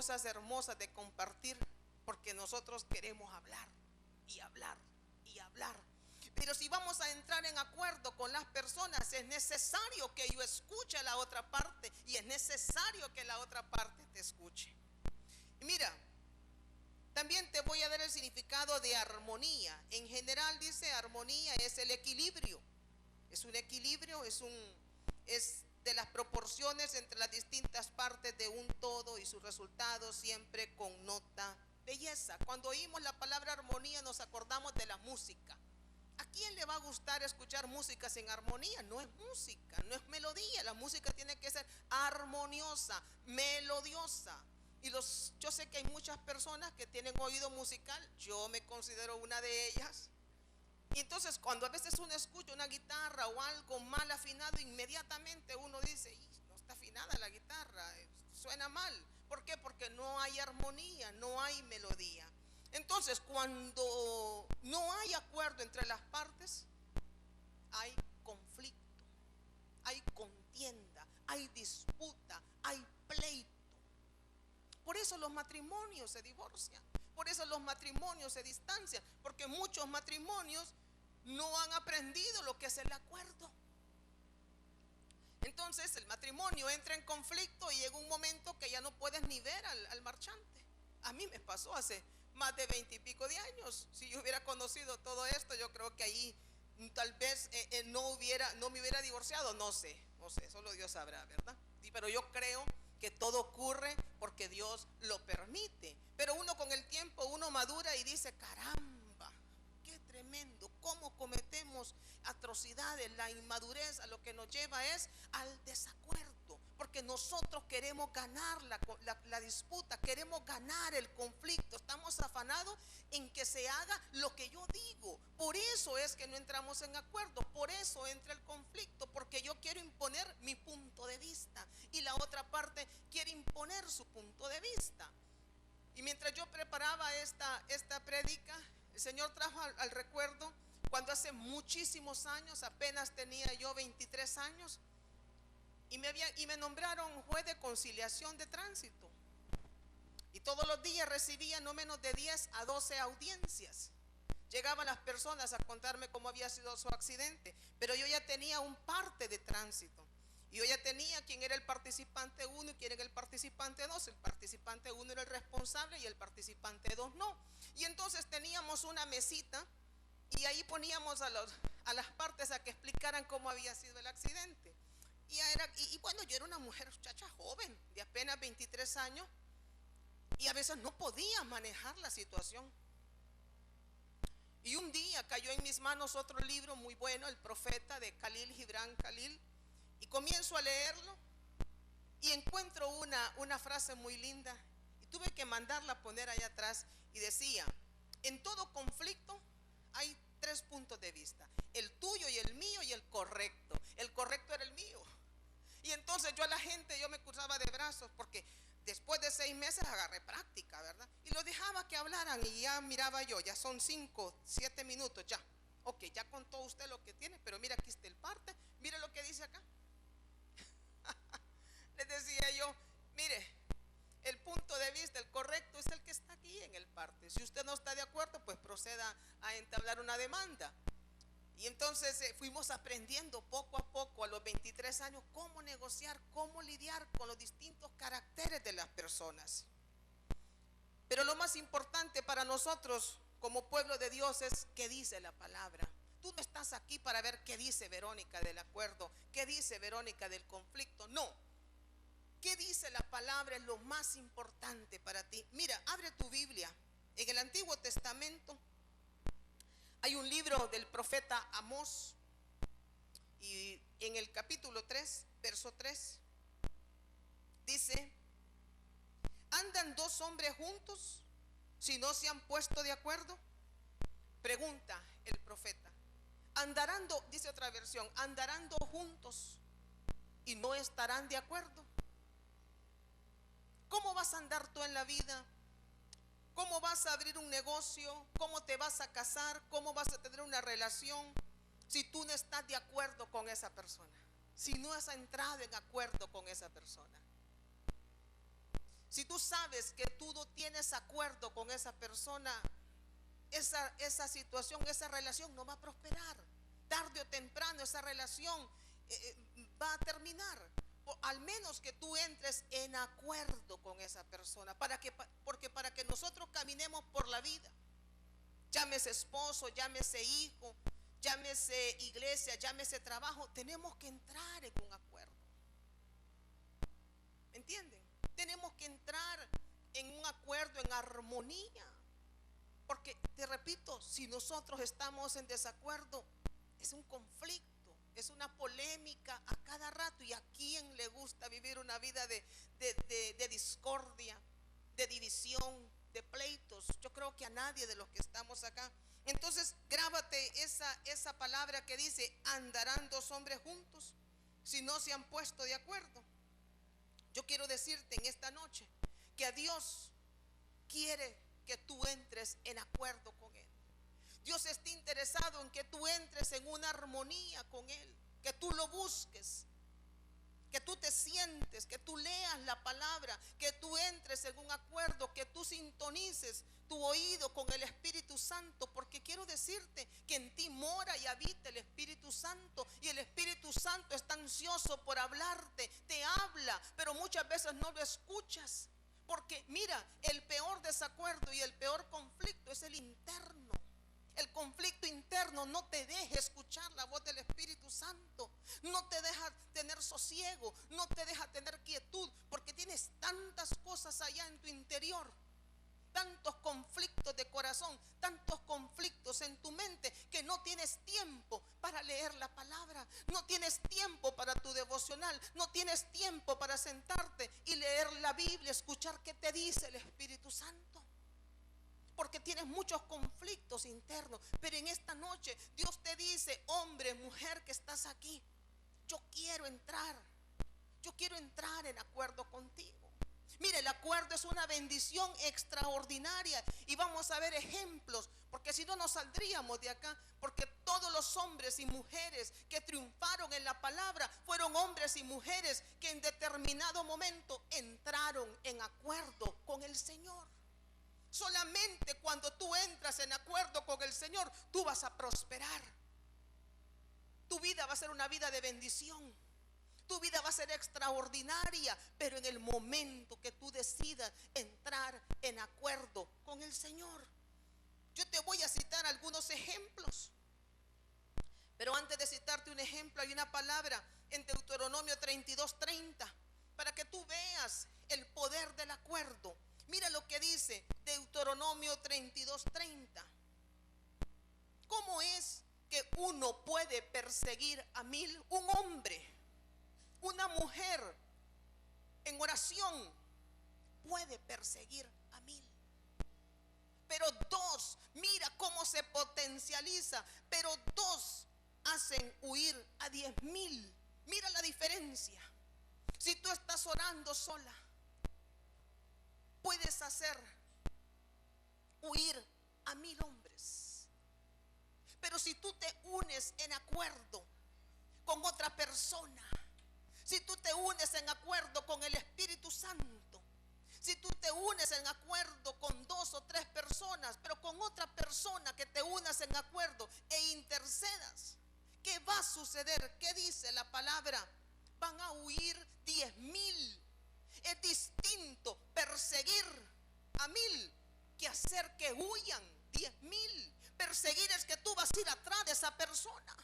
cosas hermosas de compartir, porque nosotros queremos hablar y hablar y hablar. Pero si vamos a entrar en acuerdo con las personas, es necesario que yo escuche a la otra parte y es necesario que la otra parte te escuche. Y mira, también te voy a dar el significado de armonía. En general dice armonía es el equilibrio. Es un equilibrio, es de las proporciones entre las distintas partes de un todo y su resultado siempre connota belleza. Cuando oímos la palabra armonía nos acordamos de la música. ¿A quién le va a gustar escuchar música sin armonía? No es música, no es melodía. La música tiene que ser armoniosa, melodiosa. Y yo sé que hay muchas personas que tienen oído musical, yo me considero una de ellas. Y entonces cuando a veces uno escucha una guitarra o algo mal afinado, inmediatamente uno dice, no está afinada la guitarra, suena mal. ¿Por qué? Porque no hay armonía, no hay melodía. Entonces cuando no hay acuerdo entre las partes, hay conflicto, hay contienda, hay disputa, hay pleito. Por eso los matrimonios se divorcian, por eso los matrimonios se distancian, porque muchos matrimonios no han aprendido lo que es el acuerdo. Entonces el matrimonio entra en conflicto y llega un momento que ya no puedes ni ver al marchante. A mí me pasó hace más de 20 y pico de años. Si yo hubiera conocido todo esto, yo creo que ahí tal vez no me hubiera divorciado. No sé, solo Dios sabrá, ¿verdad? Pero yo creo que todo ocurre porque Dios lo permite. Pero uno con el tiempo, uno madura y dice, caramba, qué tremendo, cómo cometemos atrocidades. La inmadurez a lo que nos lleva es al desacuerdo, porque nosotros queremos ganar la disputa, queremos ganar el conflicto, estamos afanados en que se haga lo que yo digo. Por eso es que no entramos en acuerdo, por eso entra el conflicto, porque yo quiero imponer mi punto de vista y la otra parte quiere imponer su punto de vista. Y mientras yo preparaba esta prédica, el Señor trajo al recuerdo cuando hace muchísimos años, apenas tenía yo 23 años, y me nombraron juez de conciliación de tránsito. Y todos los días recibía no menos de 10 a 12 audiencias. Llegaban las personas a contarme cómo había sido su accidente, pero yo ya tenía un parte de tránsito. Y yo ya tenía quién era el participante 1 y quién era el participante 2. El participante 1 era el responsable y el participante 2 no. Y entonces teníamos una mesita y ahí poníamos a las partes a que explicaran cómo había sido el accidente. Y bueno, yo era una muchacha joven, de apenas 23 años, y a veces no podía manejar la situación. Y un día cayó en mis manos otro libro muy bueno, El Profeta, de Khalil Gibran Khalil, y comienzo a leerlo y encuentro una frase muy linda y tuve que mandarla a poner allá atrás, y decía: en todo conflicto hay 3 puntos de vista, el tuyo y el mío y el correcto. El correcto era el mío. Y entonces yo a la gente, yo me cruzaba de brazos, porque después de 6 meses agarré práctica, ¿verdad? Y lo dejaba que hablaran y ya miraba yo, ya son 5, 7 minutos, ya. Ok, ya contó usted lo que tiene, pero mira, aquí está el parte, mire lo que dice acá. Les decía yo, mire, el punto de vista, el correcto es el que está aquí en el parte. Si usted no está de acuerdo, pues proceda a entablar una demanda. Y entonces fuimos aprendiendo poco a poco a los 23 años cómo negociar, cómo lidiar con los distintos caracteres de las personas. Pero lo más importante para nosotros como pueblo de Dios es qué dice la palabra. Tú no estás aquí para ver qué dice Verónica del acuerdo, qué dice Verónica del conflicto, no. ¿Qué dice la palabra? Es lo más importante para ti. Mira, abre tu Biblia. En el Antiguo Testamento hay un libro del profeta Amós, y en el capítulo 3, verso 3, dice: ¿andan 2 hombres juntos si no se han puesto de acuerdo? Pregunta el profeta. ¿Andarán, dice otra versión, andarán 2 juntos y no estarán de acuerdo? ¿Cómo vas a andar tú en la vida? ¿Cómo vas a abrir un negocio? ¿Cómo te vas a casar? ¿Cómo vas a tener una relación si tú no estás de acuerdo con esa persona? Si no has entrado en acuerdo con esa persona. Si tú sabes que tú no tienes acuerdo con esa persona, esa situación, esa relación no va a prosperar. Tarde o temprano esa relación va a terminar. Al menos que tú entres en acuerdo con esa persona, porque para que nosotros caminemos por la vida, llámese esposo, llámese hijo, llámese iglesia, llámese trabajo, tenemos que entrar en un acuerdo. ¿Me entienden? Tenemos que entrar en un acuerdo, en armonía. Porque, te repito, si nosotros estamos en desacuerdo, es un conflicto, es una polémica a cada rato. ¿Y a quién le gusta vivir una vida de discordia, de división, de pleitos? Yo creo que a nadie de los que estamos acá. Entonces, grábate esa palabra que dice: andarán dos hombres juntos si no se han puesto de acuerdo. Yo quiero decirte en esta noche que a Dios quiere que tú entres en acuerdo con Él. Dios está interesado en que tú entres en una armonía con Él, que tú lo busques, que tú te sientes, que tú leas la palabra, que tú entres en un acuerdo, que tú sintonices tu oído con el Espíritu Santo, porque quiero decirte que en ti mora y habita el Espíritu Santo, y el Espíritu Santo está ansioso por hablarte, te habla, pero muchas veces no lo escuchas, porque mira, el peor desacuerdo y el peor conflicto es el interno. El conflicto interno no te deja escuchar la voz del Espíritu Santo, no te deja tener sosiego, no te deja tener quietud, porque tienes tantas cosas allá en tu interior, tantos conflictos de corazón, tantos conflictos en tu mente, que no tienes tiempo para leer la palabra, no tienes tiempo para tu devocional, no tienes tiempo para sentarte y leer la Biblia, escuchar qué te dice el Espíritu Santo, porque tienes muchos conflictos internos. Pero en esta noche Dios te dice: hombre, mujer que estás aquí, yo quiero entrar en acuerdo contigo. Mire, el acuerdo es una bendición extraordinaria, y vamos a ver ejemplos, porque si no nos saldríamos de acá, porque todos los hombres y mujeres que triunfaron en la palabra fueron hombres y mujeres que en determinado momento entraron en acuerdo con el Señor. Solamente cuando tú entras en acuerdo con el Señor, tú vas a prosperar. Tu vida va a ser una vida de bendición. Tu vida va a ser extraordinaria, pero en el momento que tú decidas entrar en acuerdo con el Señor. Yo te voy a citar algunos ejemplos, pero antes de citarte un ejemplo, hay una palabra en Deuteronomio 32:30, para que tú veas el poder del acuerdo. Mira lo que dice Deuteronomio 32:30. ¿Cómo es que uno puede perseguir a 1000? Un hombre, una mujer en oración puede perseguir a 1000. Pero dos, mira cómo se potencializa, pero dos hacen huir a 10,000. Mira la diferencia. Si tú estás orando sola, puedes hacer huir a 1000 hombres. Pero si tú te unes en acuerdo con otra persona, si tú te unes en acuerdo con el Espíritu Santo, si tú te unes en acuerdo con 2 o 3 personas, pero con otra persona que te unas en acuerdo e intercedas, ¿qué va a suceder? ¿Qué dice la palabra? Van a huir 10,000. Es distinto perseguir a 1000 que hacer que huyan 10,000. Perseguir es que tú vas a ir atrás de esa persona.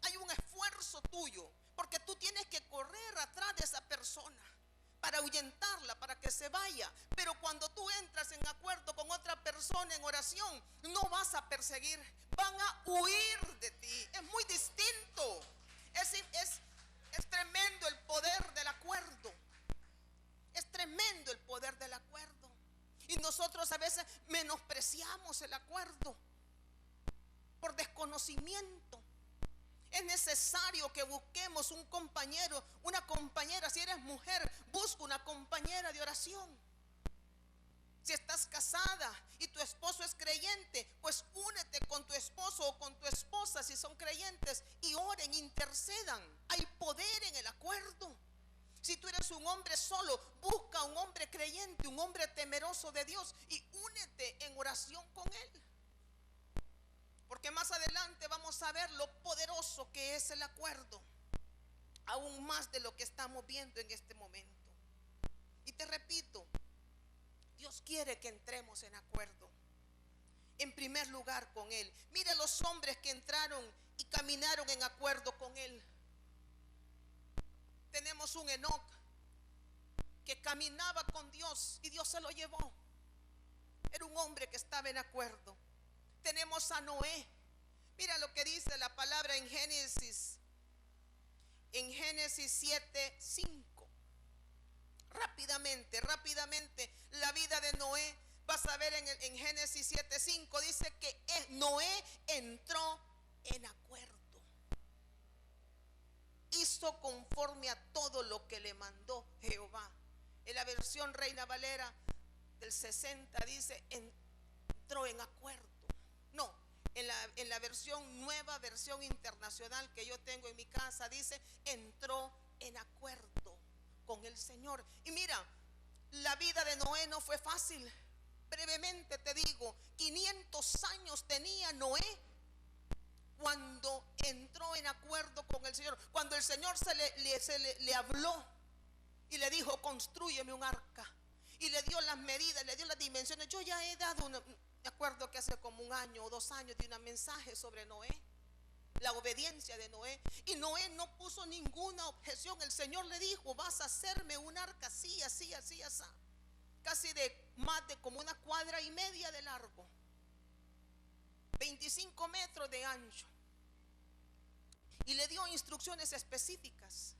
Hay un esfuerzo tuyo, porque tú tienes que correr atrás de esa persona para ahuyentarla, para que se vaya. Pero cuando tú entras en acuerdo con otra persona en oración, no vas a perseguir, van a huir de ti. Es muy distinto. Es tremendo el poder del acuerdo. Es tremendo el poder del acuerdo. Y nosotros a veces menospreciamos el acuerdo por desconocimiento. Es necesario que busquemos un compañero, una compañera. Si eres mujer, busca una compañera de oración. Si estás casada y tu esposo es creyente, pues únete con tu esposo o con tu esposa si son creyentes, y oren, intercedan. Hay poder en el acuerdo. Si tú eres un hombre solo, busca un hombre creyente, un hombre temeroso de Dios y únete en oración con él. Porque más adelante vamos a ver lo poderoso que es el acuerdo, aún más de lo que estamos viendo en este momento. Y te repito, Dios quiere que entremos en acuerdo, en primer lugar con él. Mira los hombres que entraron y caminaron en acuerdo con él. Tenemos un Enoc que caminaba con Dios y Dios se lo llevó. Era un hombre que estaba en acuerdo. Tenemos a Noé. Mira lo que dice la palabra en Génesis 7:5. Rápidamente la vida de Noé. Vas a ver en Génesis 7:5 dice que Noé entró en acuerdo. Hizo conforme a todo lo que le mandó Jehová. En la versión Reina Valera del 60 dice entró en acuerdo. No, en la versión nueva, versión internacional que yo tengo en mi casa, dice entró en acuerdo con el Señor. Y mira, la vida de Noé no fue fácil. Brevemente te digo, 500 años tenía Noé cuando entró en acuerdo con el Señor. Cuando el Señor le habló y le dijo construyeme un arca, y le dio las medidas, le dio las dimensiones. Yo ya he dado me acuerdo que hace como 1 año o 2 años di un mensaje sobre Noé, la obediencia de Noé, y Noé no puso ninguna objeción. El Señor le dijo vas a hacerme un arca así, así, así, así, casi de más de como 1,5 cuadras de largo, 25 metros de ancho, y le dio instrucciones específicas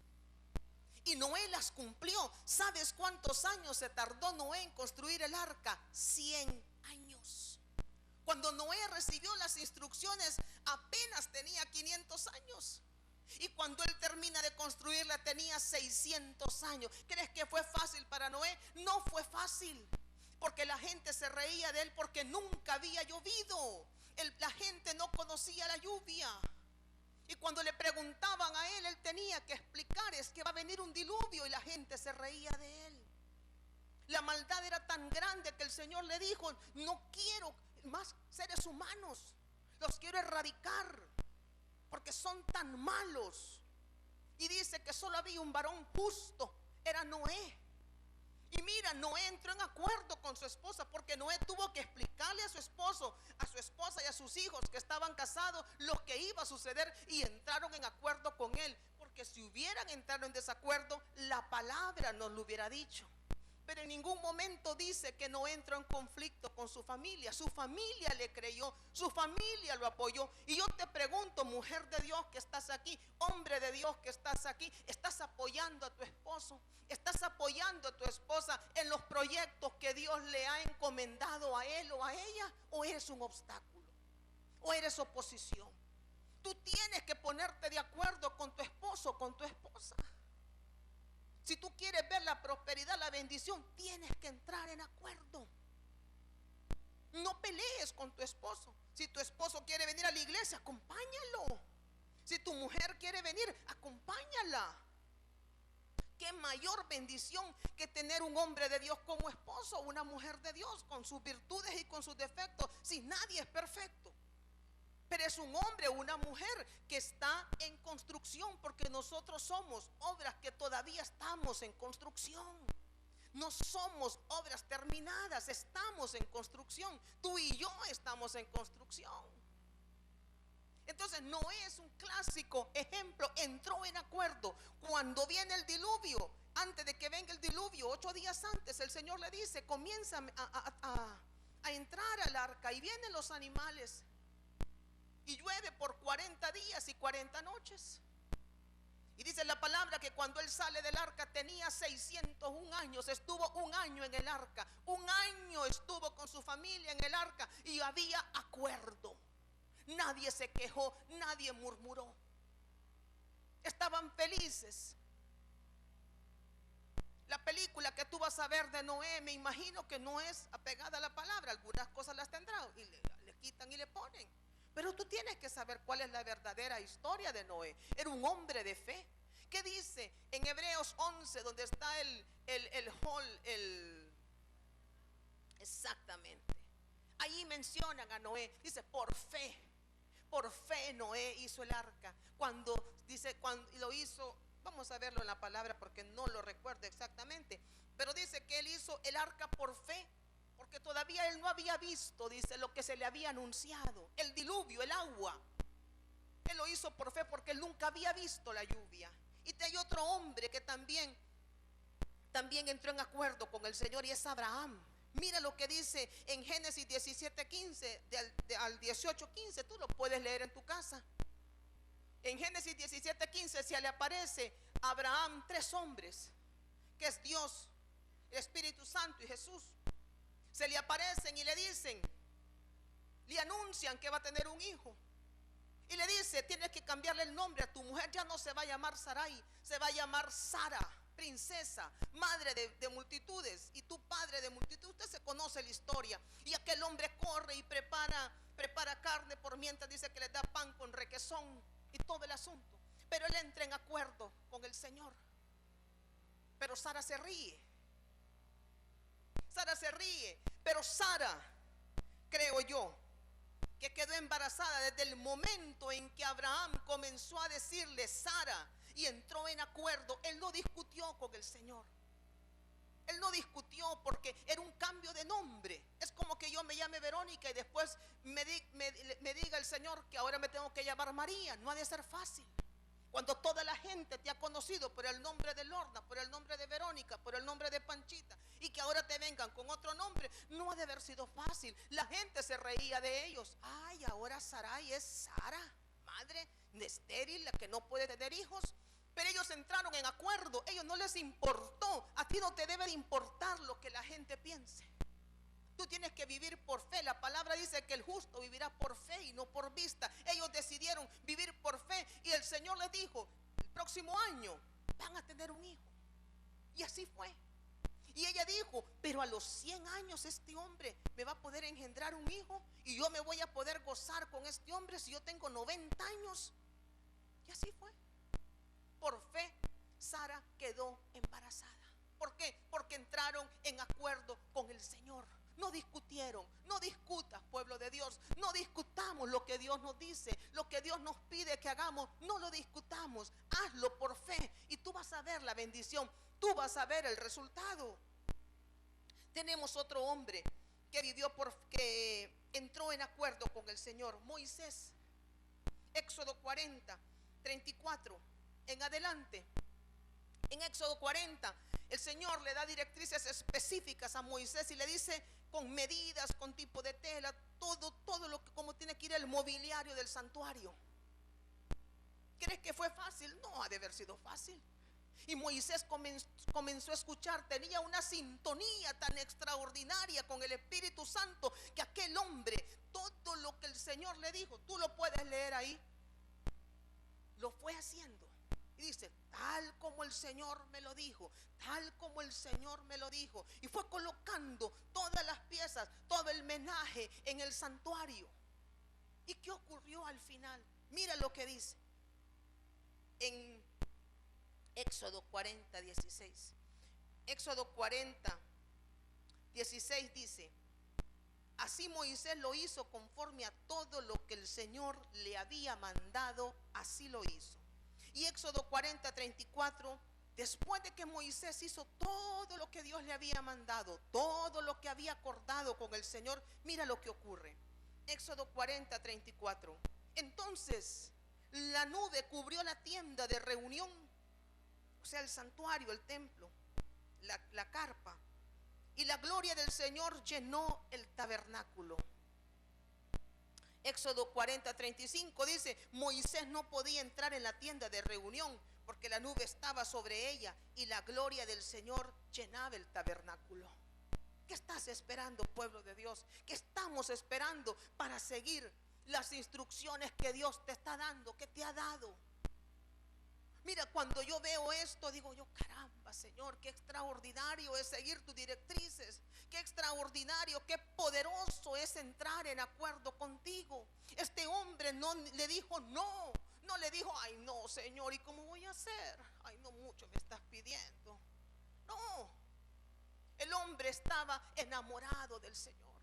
y Noé las cumplió. ¿Sabes cuántos años se tardó Noé en construir el arca? 100 años. Cuando Noé recibió las instrucciones apenas tenía 500 años, y cuando él termina de construirla tenía 600 años. ¿Crees que fue fácil para Noé? No fue fácil, porque la gente se reía de él porque nunca había llovido. La gente no conocía la lluvia, y cuando le preguntaban a él, él tenía que explicar es que va a venir un diluvio, y la gente se reía de él. La maldad era tan grande que el Señor le dijo no quiero más seres humanos, los quiero erradicar porque son tan malos. Y dice que solo había un varón justo, era Noé. Y mira, Noé entró en acuerdo con su esposa, porque Noé tuvo que explicarle a su esposo, a su esposa y a sus hijos que estaban casados lo que iba a suceder, y entraron en acuerdo con él. Porque si hubieran entrado en desacuerdo, la palabra nos lo hubiera dicho. Pero en ningún momento dice que no entró en conflicto con su familia. Su familia le creyó, su familia lo apoyó. Y yo te pregunto, mujer de Dios que estás aquí, hombre de Dios que estás aquí, ¿estás apoyando a tu esposo? ¿Estás apoyando a tu esposa en los proyectos que Dios le ha encomendado a él o a ella? ¿O eres un obstáculo? ¿O eres oposición? Tú tienes que ponerte de acuerdo con tu esposo, con tu esposa. Si tú quieres ver la prosperidad, la bendición, tienes que entrar en acuerdo. No pelees con tu esposo. Si tu esposo quiere venir a la iglesia, acompáñalo. Si tu mujer quiere venir, acompáñala. Qué mayor bendición que tener un hombre de Dios como esposo, una mujer de Dios con sus virtudes y con sus defectos. Si nadie es perfecto, pero es un hombre o una mujer que está en construcción, porque nosotros somos obras que todavía estamos en construcción. No somos obras terminadas, estamos en construcción. Tú y yo estamos en construcción. Entonces Noé es un clásico ejemplo. Entró en acuerdo. Cuando viene el diluvio, antes de que venga el diluvio, 8 días antes, el Señor le dice: comienza a entrar al arca, y vienen los animales. Y llueve por 40 días y 40 noches. Y dice la palabra que cuando él sale del arca tenía 601 años. Estuvo 1 año en el arca. 1 año estuvo con su familia en el arca, y había acuerdo. Nadie se quejó, nadie murmuró. Estaban felices. La película que tú vas a ver de Noé, me imagino que no es apegada a la palabra. Algunas cosas las tendrá y le quitan y le ponen. Pero tú tienes que saber cuál es la verdadera historia de Noé. Era un hombre de fe qué dice en Hebreos 11, donde está exactamente? Ahí mencionan a Noé, dice por fe Noé hizo el arca. Cuando lo hizo, vamos a verlo en la palabra porque no lo recuerdo exactamente, pero dice que él hizo el arca por fe, porque todavía él no había visto, dice, lo que se le había anunciado, el diluvio, el agua. Él lo hizo por fe porque él nunca había visto la lluvia. Y hay otro hombre que también entró en acuerdo con el Señor, y es Abraham. Mira lo que dice en Génesis 17:15 al 18:15. Tú lo puedes leer en tu casa. En Génesis 17:15 se le aparece a Abraham 3 hombres, que es Dios, el Espíritu Santo y Jesús. Se le aparecen y le dicen, le anuncian que va a tener un hijo. Y le dice, tienes que cambiarle el nombre a tu mujer. Ya no se va a llamar Sarai, se va a llamar Sara, princesa, madre de multitudes, y tu padre de multitudes. Usted se conoce la historia. Y aquel hombre corre y prepara carne, por mientras dice que le da pan con requesón y todo el asunto. Pero él entra en acuerdo con el Señor. Pero Sara se ríe. Pero Sara, creo yo, que quedó embarazada desde el momento en que Abraham comenzó a decirle Sara, y entró en acuerdo. Él no discutió con el Señor. Él no discutió porque era un cambio de nombre. Es como que yo me llame Verónica y después me diga el Señor que ahora me tengo que llamar María. No ha de ser fácil. Cuando toda la gente te ha conocido por el nombre de Lorna, por el nombre de Verónica, por el nombre de Panchita, y que ahora te vengan con otro nombre, no ha de haber sido fácil. La gente se reía de ellos. Ay, ahora Sarai es Sara, madre de estéril, la que no puede tener hijos. Pero ellos entraron en acuerdo. Ellos no les importó. A ti no te debe de importar lo que la gente piense. Tú tienes que vivir por fe. La palabra dice que el justo vivirá por fe y no por vista. Ellos decidieron vivir por fe, y el Señor les dijo, el próximo año van a tener un hijo. Y así fue. Y ella dijo, pero a los 100 años este hombre me va a poder engendrar un hijo, y yo me voy a poder gozar con este hombre si yo tengo 90 años. Y así fue. Por fe Sara quedó embarazada. ¿Por qué? Porque entraron en acuerdo con el Señor. No discutieron. No discutas, pueblo de Dios. No discutamos lo que Dios nos dice, lo que Dios nos pide que hagamos. No lo discutamos. Hazlo por fe y tú vas a ver la bendición. Tú vas a ver el resultado. Tenemos otro hombre que entró en acuerdo con el Señor, Moisés. Éxodo 40:34 en adelante. En Éxodo 40 el Señor le da directrices específicas a Moisés y le dice con medidas, con tipo de tela, todo lo que, como tiene que ir el mobiliario del santuario. ¿Crees que fue fácil? No ha de haber sido fácil. Y Moisés comenzó a escuchar. Tenía una sintonía tan extraordinaria con el Espíritu Santo que aquel hombre, todo lo que el Señor le dijo, tú lo puedes leer ahí, lo fue haciendo. Y dice, tal como el Señor me lo dijo, tal como el Señor me lo dijo. Y fue colocando todas las piezas, todo el menaje en el santuario. ¿Y qué ocurrió al final? Mira lo que dice en Éxodo 40:16. Éxodo 40:16 dice, así Moisés lo hizo conforme a todo lo que el Señor le había mandado, así lo hizo. Y Éxodo 40:34, después de que Moisés hizo todo lo que Dios le había mandado, todo lo que había acordado con el Señor, mira lo que ocurre. Éxodo 40:34. Entonces la nube cubrió la tienda de reunión, o sea, el santuario, el templo, la carpa, y la gloria del Señor llenó el tabernáculo. Éxodo 40:35 dice, Moisés no podía entrar en la tienda de reunión porque la nube estaba sobre ella y la gloria del Señor llenaba el tabernáculo. ¿Qué estás esperando, pueblo de Dios? ¿Qué estamos esperando para seguir las instrucciones que Dios te está dando, que te ha dado? Mira, cuando yo veo esto, digo yo, caramba, Señor, qué extraordinario es seguir tus directrices. Qué extraordinario, qué poderoso es entrar en acuerdo contigo. Este hombre no le dijo no le dijo, ay no, Señor, ¿y cómo voy a hacer? Ay no mucho me estás pidiendo. No, el hombre estaba enamorado del Señor.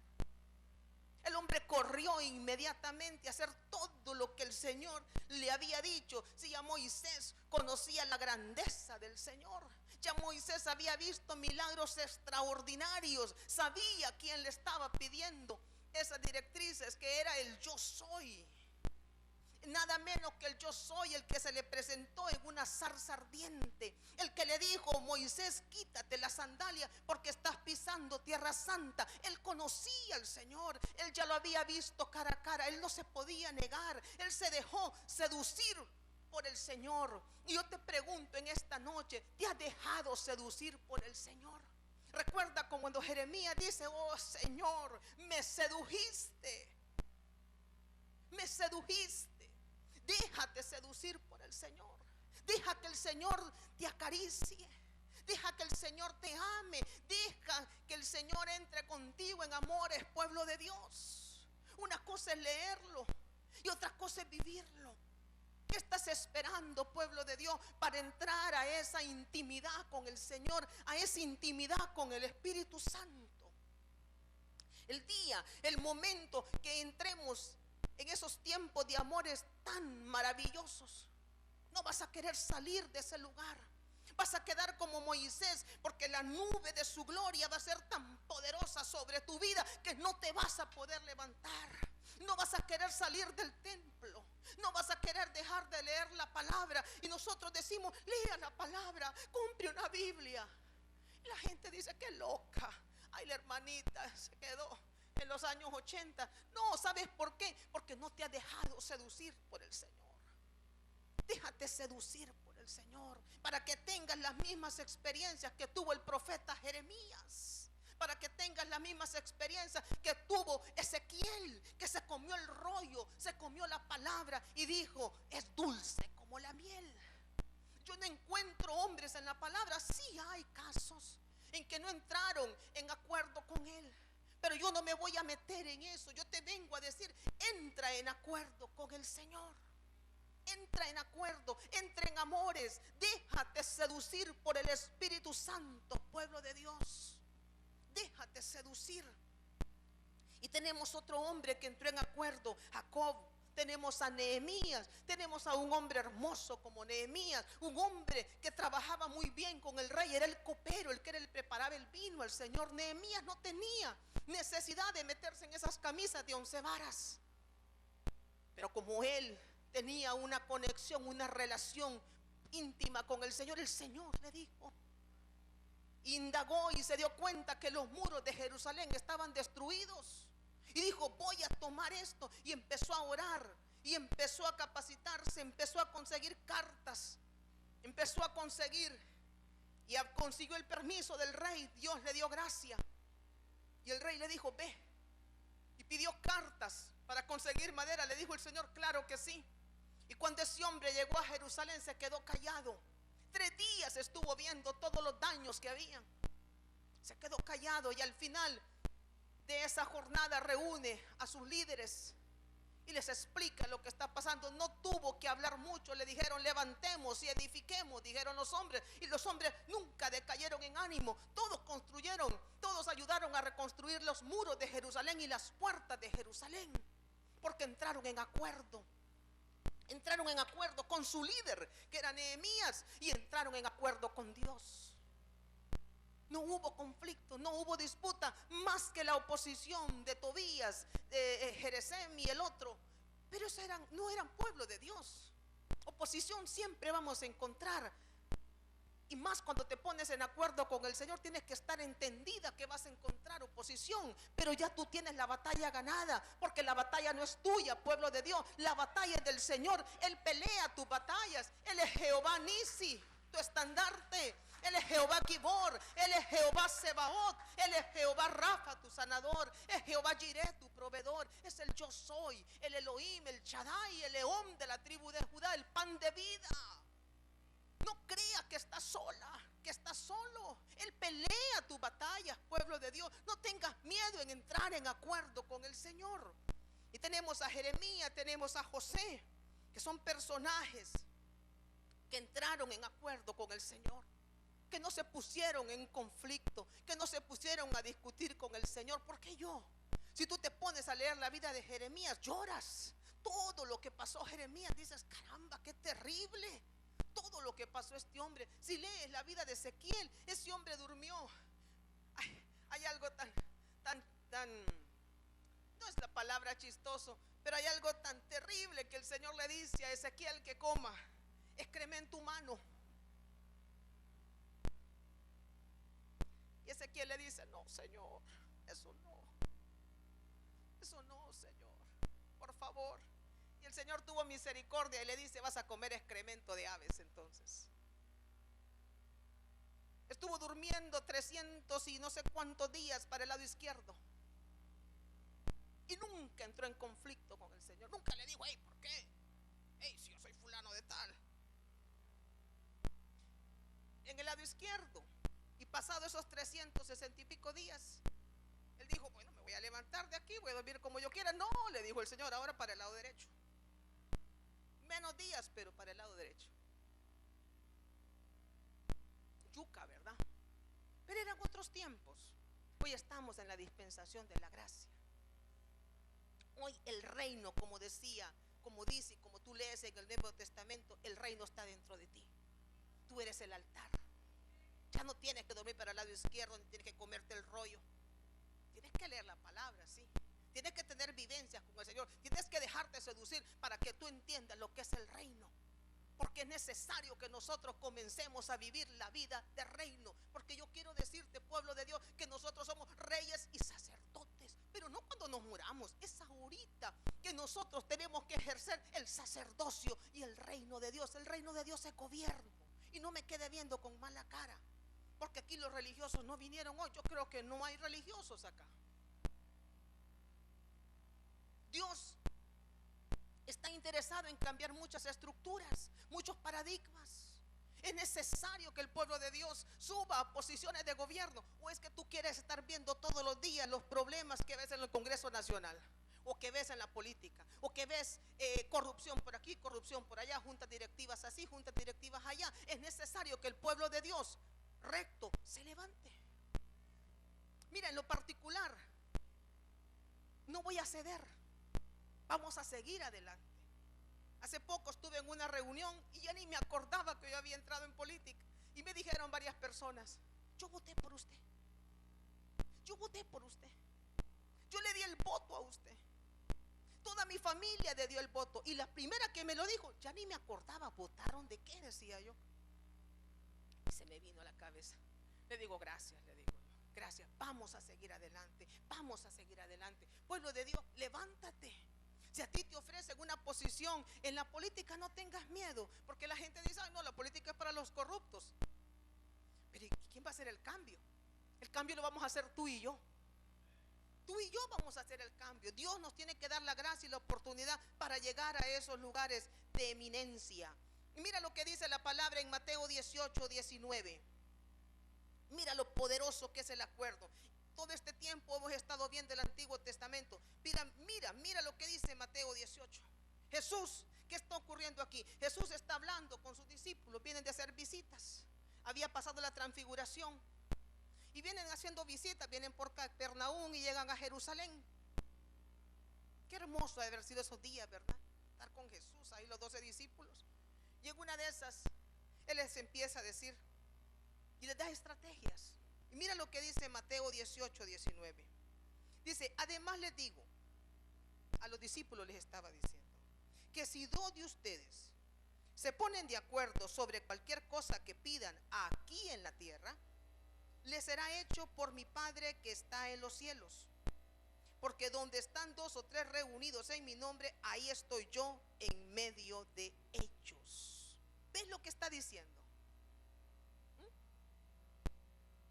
El hombre corrió inmediatamente a hacer todo lo que el Señor le había dicho. Si ya Moisés conocía la grandeza del Señor, ya Moisés había visto milagros extraordinarios, sabía quién le estaba pidiendo esas directrices, que era el yo soy. Nada menos que el yo soy, el que se le presentó en una zarza ardiente, el que le dijo: Moisés, quítate la sandalia porque estás pisando tierra santa. Él conocía al Señor, él ya lo había visto cara a cara, él no se podía negar, él se dejó seducir por el Señor. Y yo te pregunto en esta noche, ¿te has dejado seducir por el Señor? Recuerda como cuando Jeremías dice: oh Señor, me sedujiste, me sedujiste. Déjate seducir por el Señor. Deja que el Señor te acaricie. Deja que el Señor te ame. Deja que el Señor entre contigo en amores, pueblo de Dios. Una cosa es leerlo y otra cosa es vivirlo. ¿Qué estás esperando, pueblo de Dios, para entrar a esa intimidad con el Señor, a esa intimidad con el Espíritu Santo? El día, el momento que entremos en esos tiempos de amores tan maravillosos, no vas a querer salir de ese lugar. Vas a quedar como Moisés, porque la nube de su gloria va a ser tan poderosa sobre tu vida que no te vas a poder levantar. No vas a querer salir del templo, no vas a querer dejar de leer la palabra. Y nosotros decimos: lea la palabra, compre una Biblia. Y la gente dice: qué loca. Ay, la hermanita se quedó en los años 80. No, ¿sabes por qué? Porque no te has dejado seducir por el Señor. Déjate seducir por el Señor, para que tengas las mismas experiencias que tuvo el profeta Jeremías, para que tengas las mismas experiencias que tuvo Ezequiel, que se comió el rollo, se comió la palabra y dijo: es dulce como la miel. Yo no encuentro hombres en la palabra. Sí hay casos en que no entraron en acuerdo con él, pero yo no me voy a meter en eso. Yo te vengo a decir: entra en acuerdo con el Señor. Entra en acuerdo, entra en amores. Déjate seducir por el Espíritu Santo, pueblo de Dios. Déjate seducir. Y tenemos otro hombre que entró en acuerdo, Jacob. Tenemos a Nehemías, tenemos a un hombre hermoso como Nehemías, un hombre que trabajaba muy bien con el rey, era el copero, el que le preparaba el vino al Señor. Nehemías no tenía necesidad de meterse en esas camisas de 11 varas, pero como él tenía una conexión, una relación íntima con el Señor le dijo, indagó y se dio cuenta que los muros de Jerusalén estaban destruidos. Y dijo: voy a tomar esto. Y empezó a orar, y empezó a capacitarse, empezó a conseguir cartas, empezó a conseguir, y consiguió el permiso del rey. Dios le dio gracia, y el rey le dijo: ve. Y pidió cartas para conseguir madera. Le dijo el Señor: claro que sí. Y cuando ese hombre llegó a Jerusalén, se quedó callado. 3 días estuvo viendo todos los daños que habían. Se quedó callado, y al final de esa jornada reúne a sus líderes y les explica lo que está pasando. No tuvo que hablar mucho. Le dijeron: levantemos y edifiquemos, dijeron los hombres. Y los hombres nunca decayeron en ánimo. Todos construyeron, todos ayudaron a reconstruir los muros de Jerusalén y las puertas de Jerusalén, porque entraron en acuerdo. Entraron en acuerdo con su líder, que era Nehemías, y entraron en acuerdo con Dios. No hubo conflicto, no hubo disputa, más que la oposición de Tobías, de Geresem y el otro. Pero esos no eran pueblo de Dios. Oposición siempre vamos a encontrar. Y más cuando te pones en acuerdo con el Señor, tienes que estar entendida que vas a encontrar oposición. Pero ya tú tienes la batalla ganada, porque la batalla no es tuya, pueblo de Dios. La batalla es del Señor. Él pelea tus batallas. Él es Jehová Nisi, tu estandarte. Él es Jehová Gibor, Él es Jehová Sebaot, Él es Jehová Rafa, tu sanador, es Jehová Jireh, tu proveedor, es el yo soy, el Elohim, el Shaddai, el león de la tribu de Judá, el pan de vida. No crea que estás sola, que estás solo. Él pelea tus batallas, pueblo de Dios. No tengas miedo en entrar en acuerdo con el Señor. Y tenemos a Jeremías, tenemos a José, que son personajes que entraron en acuerdo con el Señor, que no se pusieron en conflicto, que no se pusieron a discutir con el Señor. Porque yo, si tú te pones a leer la vida de Jeremías, lloras. Todo lo que pasó Jeremías, dices, caramba, qué terrible todo lo que pasó este hombre. Si lees la vida de Ezequiel, ese hombre durmió. Hay algo tan, no es la palabra chistoso, pero hay algo tan terrible que el Señor le dice a Ezequiel que coma excremento humano. Y Ezequiel le dice, no, Señor, eso no, Señor, por favor. Y el Señor tuvo misericordia y le dice, vas a comer excremento de aves. Entonces estuvo durmiendo 300 y no sé cuántos días para el lado izquierdo, y nunca entró en conflicto con el Señor. Nunca le dijo, hey, ¿por qué? Hey, si yo soy fulano de tal. En el lado izquierdo. Y pasado esos 360 y pico días, él dijo, bueno, me voy a levantar de aquí, voy a dormir como yo quiera. No, le dijo el Señor, ahora para el lado derecho. Menos días, pero para el lado derecho. Yuca, ¿verdad? Pero eran otros tiempos. Hoy estamos en la dispensación de la gracia. Hoy el reino, como decía, como dice, como tú lees en el Nuevo Testamento, el reino está dentro de ti. Tú eres el altar. Ya no tienes que dormir para el lado izquierdo, ni tienes que comerte el rollo. Tienes que leer la palabra, sí. Tienes que tener vivencias con el Señor. Tienes que dejarte seducir para que tú entiendas lo que es el reino. Porque es necesario que nosotros comencemos a vivir la vida de reino. Porque yo quiero decirte, pueblo de Dios, que nosotros somos reyes y sacerdotes. Pero no cuando nos muramos, es ahorita que nosotros tenemos que ejercer el sacerdocio y el reino de Dios. El reino de Dios es gobierno. Y no me quede viendo con mala cara, porque aquí los religiosos no vinieron hoy. Yo creo que no hay religiosos acá. Dios está interesado en cambiar muchas estructuras, muchos paradigmas. Es necesario que el pueblo de Dios suba a posiciones de gobierno. ¿O es que tú quieres estar viendo todos los días los problemas que ves en el Congreso Nacional, o que ves en la política, o que ves corrupción por aquí, corrupción por allá, juntas directivas así, juntas directivas allá? Es necesario que el pueblo de Dios recto se levante. Mira, en lo particular, no voy a ceder. Vamos a seguir adelante. Hace poco estuve en una reunión y ya ni me acordaba que yo había entrado en política. Y me dijeron varias personas, yo voté por usted. Yo voté por usted. Yo le di el voto a usted. Toda mi familia le dio el voto. Y la primera que me lo dijo, ya ni me acordaba. ¿Votaron de qué? Decía yo. Y se me vino a la cabeza. Le digo, gracias, le digo yo. Gracias, vamos a seguir adelante. Vamos a seguir adelante. Pueblo de Dios, levántate. Si a ti te ofrecen una posición en la política, no tengas miedo. Porque la gente dice, ay no, la política es para los corruptos. Pero ¿y quién va a hacer el cambio? El cambio lo vamos a hacer tú y yo. Tú y yo vamos a hacer el cambio. Dios nos tiene que dar la gracia y la oportunidad para llegar a esos lugares de eminencia. Y mira lo que dice la palabra en Mateo 18, 19. Mira lo poderoso que es el acuerdo. Todo este tiempo hemos estado viendo el Antiguo Testamento. Mira lo que dice Mateo 18. Jesús, ¿qué está ocurriendo aquí? Jesús está hablando con sus discípulos. Vienen de hacer visitas. Había pasado la transfiguración. Y vienen haciendo visitas. Vienen por Capernaum y llegan a Jerusalén. Qué hermoso ha de haber sido esos días, ¿verdad? Estar con Jesús, ahí los 12 discípulos. Y en una de esas, Él les empieza a decir y les da estrategias. Y mira lo que dice Mateo 18, 19. Dice, además les digo, a los discípulos les estaba diciendo, que si dos de ustedes se ponen de acuerdo sobre cualquier cosa que pidan aquí en la tierra, les será hecho por mi Padre que está en los cielos. Porque donde están dos o tres reunidos en mi nombre, ahí estoy yo en medio de ellos. ¿Ves lo que está diciendo?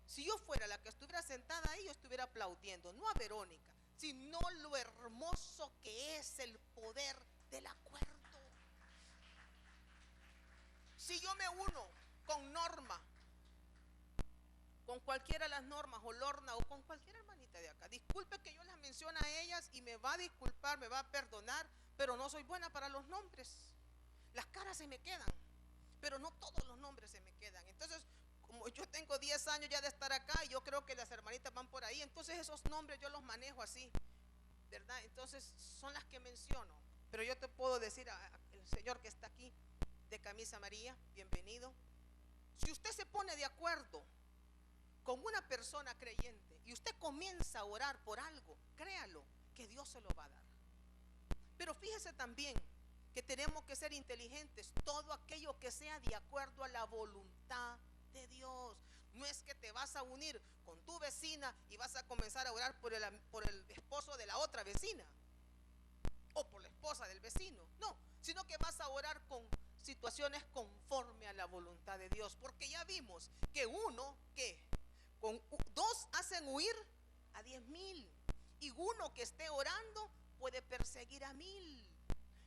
Si yo fuera la que estuviera sentada ahí, yo estuviera aplaudiendo, no a Verónica, sino lo hermoso que es el poder del acuerdo. Si yo me uno con Norma, con cualquiera de las normas, o Lorna, o con cualquier hermanita de acá, disculpe que yo las mencione a ellas y me va a disculpar, me va a perdonar, pero no soy buena para los nombres. Las caras se me quedan. pero no todos los nombres se me quedan. Entonces, como yo tengo 10 años ya de estar acá, y yo creo que las hermanitas van por ahí, entonces esos nombres yo los manejo así, ¿verdad? Entonces son las que menciono. Pero yo te puedo decir al señor que está aquí de camisa amarilla, bienvenido. Si usted se pone de acuerdo con una persona creyente y usted comienza a orar por algo, créalo que Dios se lo va a dar. Pero fíjese también que tenemos que ser inteligentes, todo aquello que sea de acuerdo a la voluntad de Dios. No es que te vas a unir con tu vecina y vas a comenzar a orar por el esposo de la otra vecina o por la esposa del vecino, no, sino que vas a orar con situaciones conforme a la voluntad de Dios, porque ya vimos que con dos hacen huir a 10,000, y uno que esté orando puede perseguir a 1,000.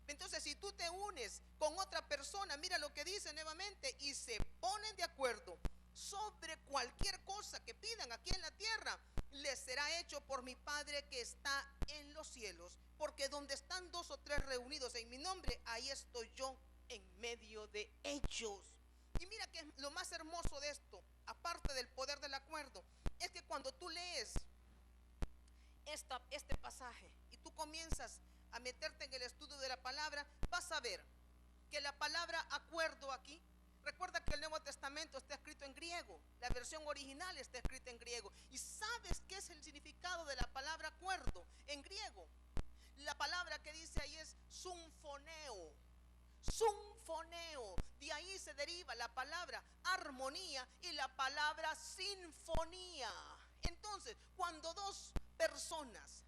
Entonces, si tú te unes con otra persona, mira lo que dice nuevamente, y se ponen de acuerdo sobre cualquier cosa que pidan aquí en la tierra, les será hecho por mi Padre que está en los cielos, porque donde están 2 o 3 reunidos en mi nombre, ahí estoy yo en medio de ellos. Y mira que lo más hermoso de esto, aparte del poder del acuerdo, es que cuando tú lees este pasaje y tú comienzas a meterte en el estudio de la palabra, vas a ver que la palabra acuerdo aquí, recuerda que el Nuevo Testamento está escrito en griego, la versión original está escrita en griego. ¿Y sabes qué es el significado de la palabra acuerdo en griego? La palabra que dice ahí es symphoneo. Symphoneo, de ahí se deriva la palabra armonía y la palabra sinfonía. Entonces, cuando dos personas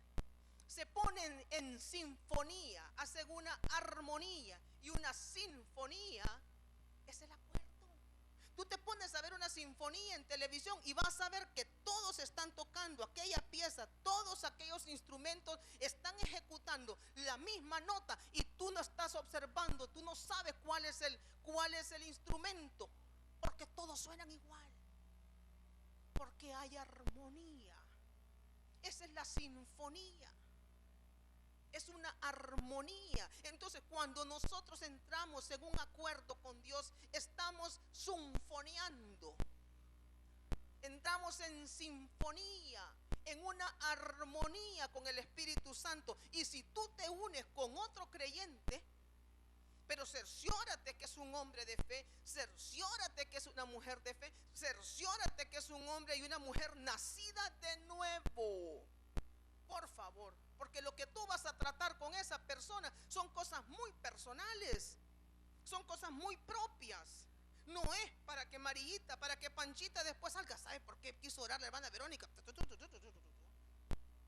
se ponen en sinfonía, hacen una armonía y una sinfonía, es el acuerdo. Tú te pones a ver una sinfonía en televisión y vas a ver que todos están tocando aquella pieza, todos aquellos instrumentos están ejecutando la misma nota, y tú no estás observando, tú no sabes cuál es el instrumento, porque todos suenan igual, porque hay armonía. Esa es la sinfonía. Es una armonía. Entonces, cuando nosotros entramos en un acuerdo con Dios, estamos sinfoneando. Entramos en sinfonía, en una armonía con el Espíritu Santo. Y si tú te unes con otro creyente, pero cerciórate que es un hombre de fe, cerciórate que es una mujer de fe, cerciórate que es un hombre y una mujer nacida de nuevo. Por favor, porque lo que tú vas a tratar con esa persona son cosas muy personales, son cosas muy propias. No es para que Marillita, para que Panchita después salga. ¿Sabe por qué quiso orar la hermana Verónica? Yo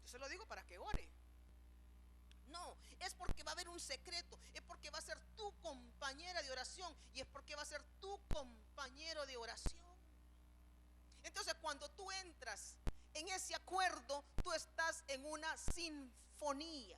se lo digo para que ore. No, es porque va a haber un secreto, es porque va a ser tu compañera de oración, y es porque va a ser tu compañero de oración. Entonces, cuando tú entras en ese acuerdo, tú estás en una sinfonía,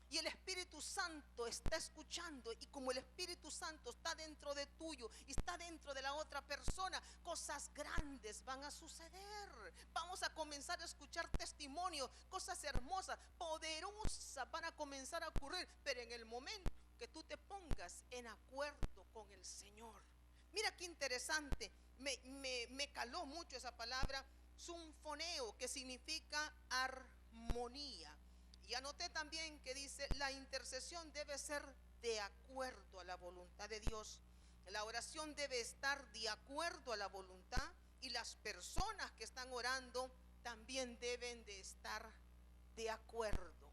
y el Espíritu Santo está escuchando, y como el Espíritu Santo está dentro de tuyo y está dentro de la otra persona, cosas grandes van a suceder. Vamos a comenzar a escuchar testimonios, cosas hermosas, poderosas van a comenzar a ocurrir, pero en el momento que tú te pongas en acuerdo con el Señor. Mira qué interesante, me caló mucho esa palabra sinfoneo, que significa armonía. Y anoté también que dice, la intercesión debe ser de acuerdo a la voluntad de Dios. La oración debe estar de acuerdo a la voluntad, y las personas que están orando también deben de estar de acuerdo.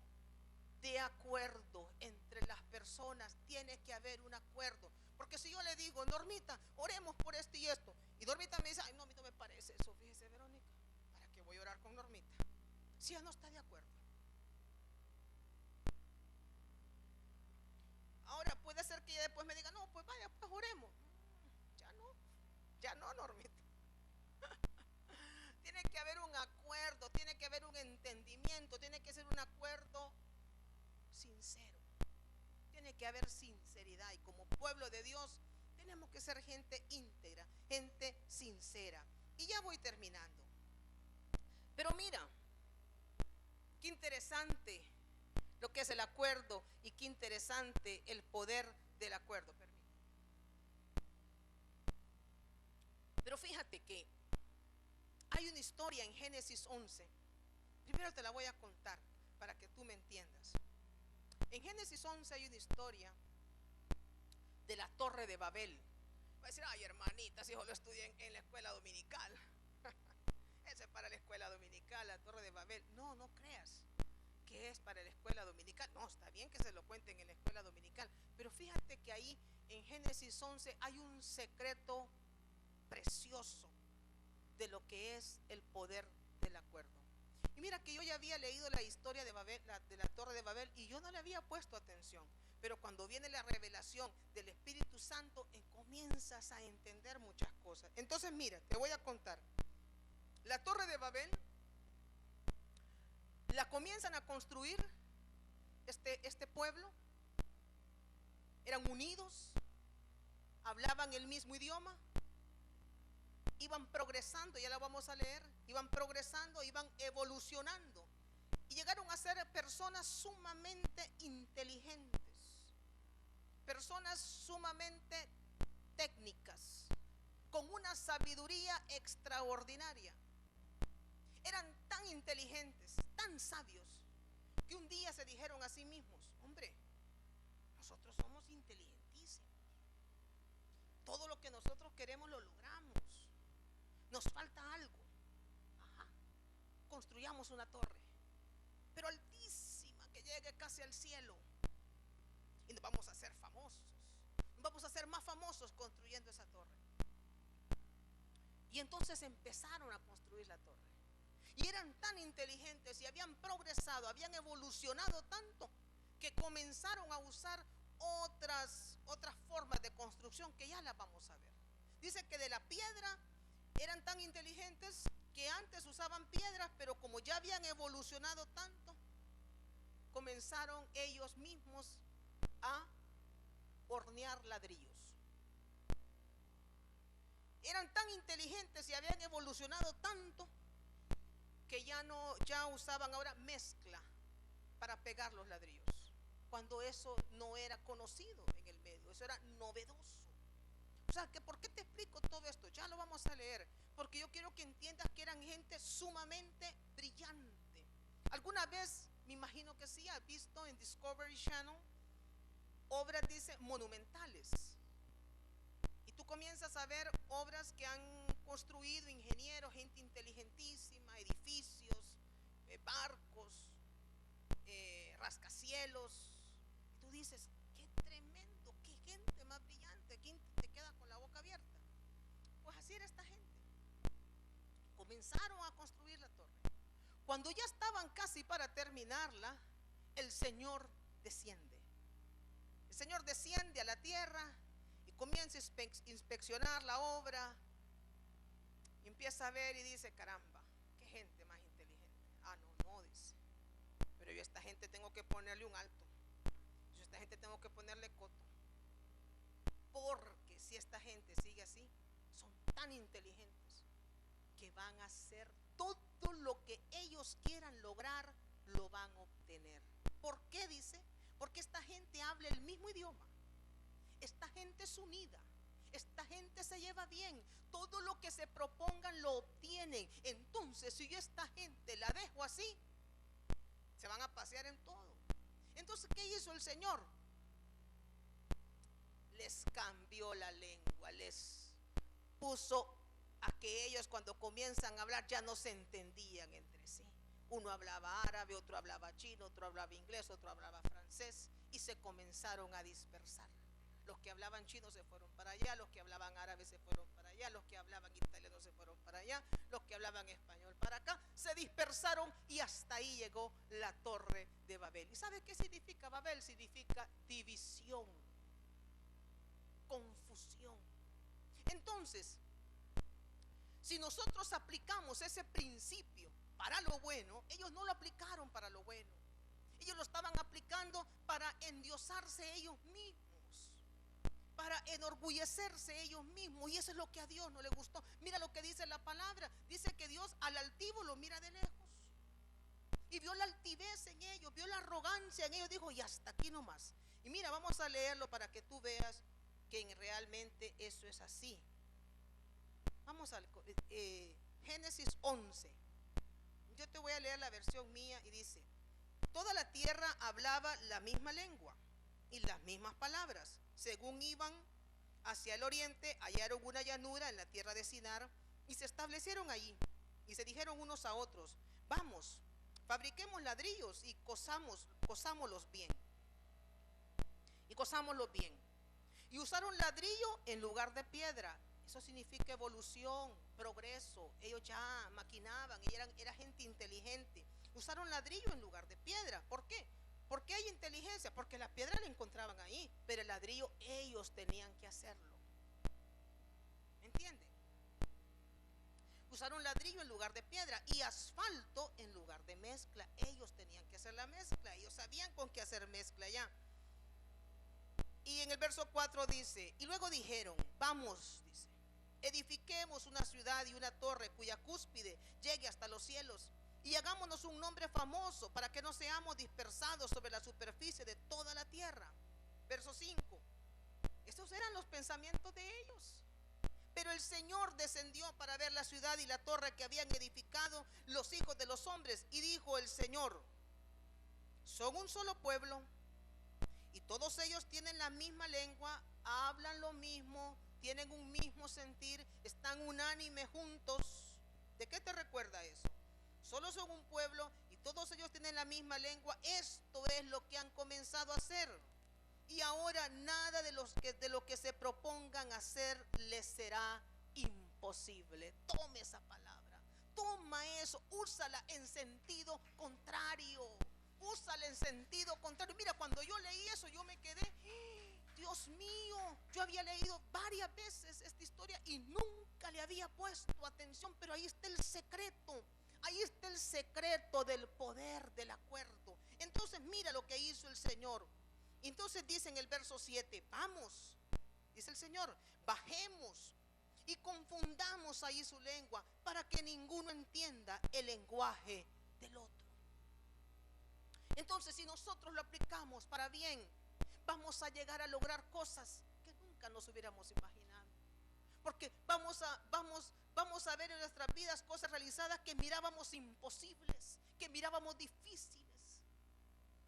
De acuerdo entre las personas, tiene que haber un acuerdo. Porque si yo le digo, Normita, oremos por esto y esto, y Normita me dice, ay, no, a mí no me parece eso, fíjese, Verónica, ¿para qué voy a orar con Normita? Si ella no está de acuerdo. Ahora puede ser que ella después me diga, no, pues vaya, pues oremos. Ya no, Normita. Tiene que haber un acuerdo, tiene que haber un entendimiento, tiene que ser un acuerdo sincero. Tiene que haber sinceridad, y como pueblo de Dios tenemos que ser gente íntegra, gente sincera. Y ya voy terminando. Pero mira, qué interesante lo que es el acuerdo, y qué interesante el poder del acuerdo. Pero fíjate que hay una historia en Génesis 11. Primero te la voy a contar para que tú me entiendas. En Génesis 11 hay una historia de la Torre de Babel. Va a decir, ay hermanita, si yo lo estudié en la escuela dominical. Ese es para la escuela dominical, la Torre de Babel. No, no creas que es para la escuela dominical. No, está bien que se lo cuenten en la escuela dominical. Pero fíjate que ahí en Génesis 11 hay un secreto precioso de lo que es el poder del acuerdo. Y mira que yo ya había leído la historia de Babel, de la Torre de Babel, y yo no le había puesto atención. Pero cuando viene la revelación del Espíritu Santo, comienzas a entender muchas cosas. Entonces mira, te voy a contar. La Torre de Babel la comienzan a construir este pueblo. Eran unidos, hablaban el mismo idioma, iban progresando, ya la vamos a leer, iban progresando, iban evolucionando y llegaron a ser personas sumamente inteligentes, personas sumamente técnicas, con una sabiduría extraordinaria. Eran tan inteligentes, tan sabios, que un día se dijeron a sí mismos, hombre, nosotros somos inteligentísimos, todo lo que nosotros queremos lo logramos, nos falta algo. Ajá. Construyamos una torre, pero altísima, que llegue casi al cielo, y nos vamos a hacer famosos, nos vamos a hacer más famosos construyendo esa torre. Y entonces empezaron a construir la torre. Y eran tan inteligentes y habían progresado, habían evolucionado tanto, que comenzaron a usar otras formas de construcción que ya las vamos a ver. Dice que de la piedra eran tan inteligentes que antes usaban piedras, pero como ya habían evolucionado tanto, comenzaron ellos mismos a hornear ladrillos. Eran tan inteligentes y habían evolucionado tanto que ya usaban ahora mezcla para pegar los ladrillos, cuando eso no era conocido en el medio, eso era novedoso. O sea, que ¿por qué te explico todo esto? Ya lo vamos a leer, porque yo quiero que entiendas que eran gente sumamente brillante. ¿Alguna vez, me imagino que sí, has visto en Discovery Channel obras, dice, monumentales? Y tú comienzas a ver obras que han construido ingenieros, gente inteligentísima, edificios, barcos, rascacielos. Y tú dices, qué tremendo, qué gente más brillante, ¿quién te queda con la boca abierta? Pues así era esta gente. Comenzaron a construir la torre. Cuando ya estaban casi para terminarla, el Señor desciende. El Señor desciende a la tierra y comienza a inspeccionar la obra. Y empieza a ver y dice, caramba, qué gente más inteligente. Ah, no, dice, pero yo a esta gente tengo que ponerle un alto. Yo a esta gente tengo que ponerle coto. Porque si esta gente sigue así, son tan inteligentes que van a hacer todo lo que ellos quieran lograr, lo van a obtener. ¿Por qué? Dice, porque esta gente habla el mismo idioma. Esta gente es unida. Esta gente se lleva bien. Todo lo que se propongan lo obtienen. Entonces, si yo a esta gente la dejo así, se van a pasear en todo. Entonces, ¿qué hizo el Señor? Les cambió la lengua, les puso a que ellos, cuando comienzan a hablar, ya no se entendían entre sí. Uno hablaba árabe, otro hablaba chino, otro hablaba inglés, otro hablaba francés, y se comenzaron a dispersar. Los que hablaban chino se fueron para allá, los que hablaban árabe se fueron para allá, los que hablaban italiano se fueron para allá, los que hablaban español para acá, se dispersaron y hasta ahí llegó la Torre de Babel. ¿Y sabe qué significa Babel? Significa división, confusión. Entonces, si nosotros aplicamos ese principio para lo bueno, ellos no lo aplicaron para lo bueno. Ellos lo estaban aplicando para endiosarse ellos mismos, para enorgullecerse ellos mismos, y eso es lo que a Dios no le gustó. Mira lo que dice la palabra, dice que Dios al altivo lo mira de lejos, y vio la altivez en ellos, vio la arrogancia en ellos, dijo, y hasta aquí nomás. Y mira, vamos a leerlo para que tú veas que realmente eso es así. Vamos al Génesis 11. Yo te voy a leer la versión mía y dice: toda la tierra hablaba la misma lengua y las mismas palabras. Según iban hacia el oriente, hallaron una llanura en la tierra de Sinar y se establecieron allí. Y se dijeron unos a otros: vamos, fabriquemos ladrillos y cosámoslos bien. Y cosámoslos bien. Y usaron ladrillo en lugar de piedra. Eso significa evolución, progreso. Ellos ya maquinaban, era gente inteligente. Usaron ladrillo en lugar de piedra. ¿Por qué? ¿Por qué hay inteligencia? Porque la piedra la encontraban ahí, pero el ladrillo ellos tenían que hacerlo. ¿Me entienden? Usaron ladrillo en lugar de piedra y asfalto en lugar de mezcla. Ellos tenían que hacer la mezcla. Ellos sabían con qué hacer mezcla ya. Y en el verso 4 dice: y luego dijeron: vamos, dice, edifiquemos una ciudad y una torre cuya cúspide llegue hasta los cielos, y hagámonos un nombre famoso para que no seamos dispersados sobre la superficie de toda la tierra. Verso 5. Estos eran los pensamientos de ellos. Pero el Señor descendió para ver la ciudad y la torre que habían edificado los hijos de los hombres. Y dijo el Señor: son un solo pueblo, y todos ellos tienen la misma lengua, hablan lo mismo, tienen un mismo sentir, están unánimes juntos. ¿De qué te recuerda eso? Solo son un pueblo y todos ellos tienen la misma lengua. Esto es lo que han comenzado a hacer. Y ahora nada de lo que se propongan hacer les será imposible. Tome esa palabra, toma eso, úsala en sentido contrario. Úsala en sentido contrario. Mira, cuando yo leí eso, yo me quedé, Dios mío, yo había leído varias veces esta historia y nunca le había puesto atención, pero ahí está el secreto. Ahí está el secreto del poder del acuerdo. Entonces mira lo que hizo el Señor. Entonces dice en el verso 7: vamos, dice el Señor, bajemos y confundamos ahí su lengua para que ninguno entienda el lenguaje del otro. Entonces, si nosotros lo aplicamos para bien, vamos a llegar a lograr cosas que nunca nos hubiéramos imaginado. Porque vamos a ver en nuestras vidas cosas realizadas que mirábamos imposibles, que mirábamos difíciles,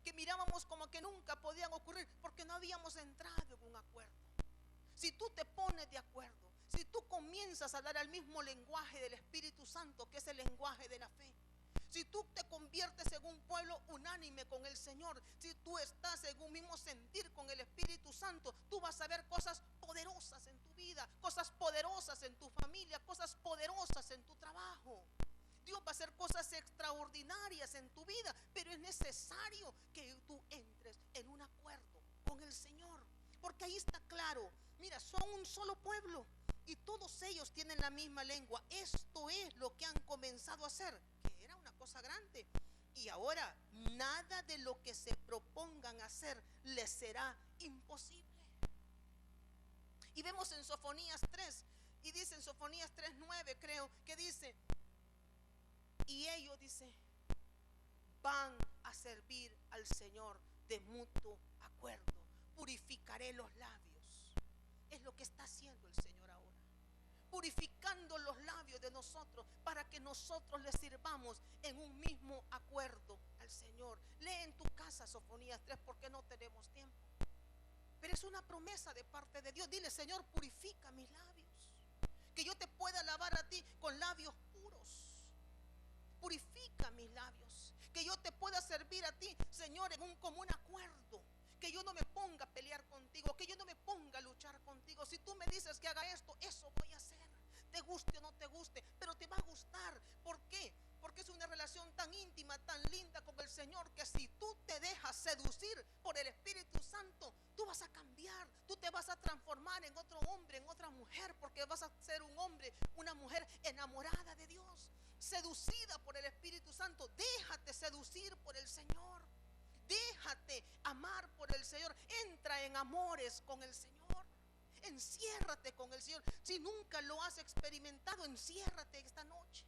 que mirábamos como que nunca podían ocurrir, porque no habíamos entrado en un acuerdo. Si tú te pones de acuerdo, si tú comienzas a hablar el mismo lenguaje del Espíritu Santo, que es el lenguaje de la fe, si tú te conviertes en un pueblo unánime con el Señor, si tú estás en un mismo sentir con el Espíritu Santo, tú vas a ver cosas poderosas en tu vida, cosas poderosas en tu familia, cosas poderosas en tu trabajo. Dios va a hacer cosas extraordinarias en tu vida, pero es necesario que tú entres en un acuerdo con el Señor, porque ahí está claro. Mira, son un solo pueblo y todos ellos tienen la misma lengua. Esto es lo que han comenzado a hacer, que era una cosa grande. Y ahora nada de lo que se propongan hacer les será imposible. Y vemos en Sofonías 3, y dice en Sofonías 3:9, creo que dice: y ellos, dice, van a servir al Señor de mutuo acuerdo. Purificaré los labios. Es lo que está haciendo el Señor ahora, purificando los labios de nosotros para que nosotros le sirvamos en un mismo acuerdo al Señor. Lee en tu casa Sofonías 3 porque no tenemos tiempo, pero es una promesa de parte de Dios. Dile: Señor, purifica mis labios, que yo te pueda alabar a ti con labios puros. Purifica mis labios, que yo te pueda servir a ti, Señor, en un común acuerdo. Que yo no me ponga a pelear contigo, que yo no me ponga a luchar contigo. Si tú me dices que haga esto, eso voy a hacer. Te guste o no te guste, pero te va a gustar. ¿Por qué? Porque es una relación tan íntima, tan linda con el Señor, que si tú te dejas seducir por el Espíritu Santo, tú vas a cambiar, tú te vas a transformar en otro hombre, en otra mujer, porque vas a ser un hombre, una mujer enamorada de Dios, seducida por el Espíritu Santo. Déjate seducir por el Señor. Déjate amar por el Señor. Entra en amores con el Señor. Enciérrate con el Señor. Si nunca lo has experimentado, enciérrate esta noche.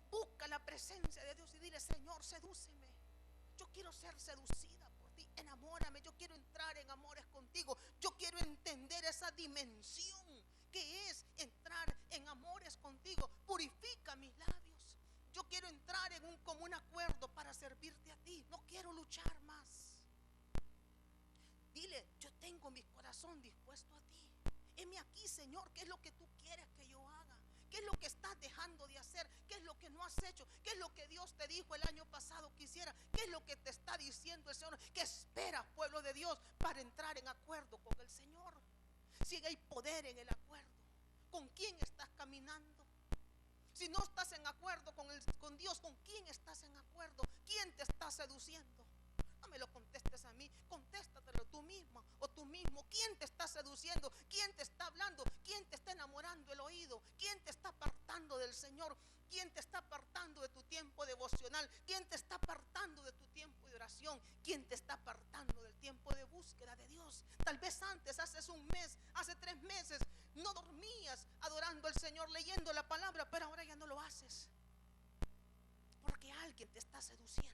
Busca la presencia de Dios y dile: Señor, sedúceme. Yo quiero ser seducida por ti. Enamórame. Yo quiero entrar en amores contigo. Yo quiero entender esa dimensión que es entrar en amores contigo. Purifica mis labios. Yo quiero entrar en un común acuerdo para servirte a ti. No quiero luchar más. Dile, yo tengo mi corazón dispuesto a ti. Heme aquí, Señor, ¿qué es lo que tú quieres que yo haga? ¿Qué es lo que estás dejando de hacer? ¿Qué es lo que no has hecho? ¿Qué es lo que Dios te dijo el año pasado que hiciera? ¿Qué es lo que te está diciendo el Señor? ¿Qué esperas, pueblo de Dios, para entrar en acuerdo con el Señor? Si hay poder en el acuerdo, ¿con quién estás caminando? Si no estás en acuerdo con Dios, ¿con quién estás en acuerdo? ¿Quién te está seduciendo? No me lo contestes a mí, contéstatelo tú misma o tú mismo. ¿Quién te está seduciendo? ¿Quién te está hablando? ¿Quién te está enamorando el oído? ¿Quién te está apartando del Señor? ¿Quién te está apartando de tu tiempo devocional? ¿Quién te está apartando de tu tiempo de oración? ¿Quién te está apartando del tiempo de búsqueda de Dios? Tal vez antes, hace un mes, hace 3 meses, no dormías adorando al Señor, leyendo la palabra, pero ahora ya no lo haces porque alguien te está seduciendo.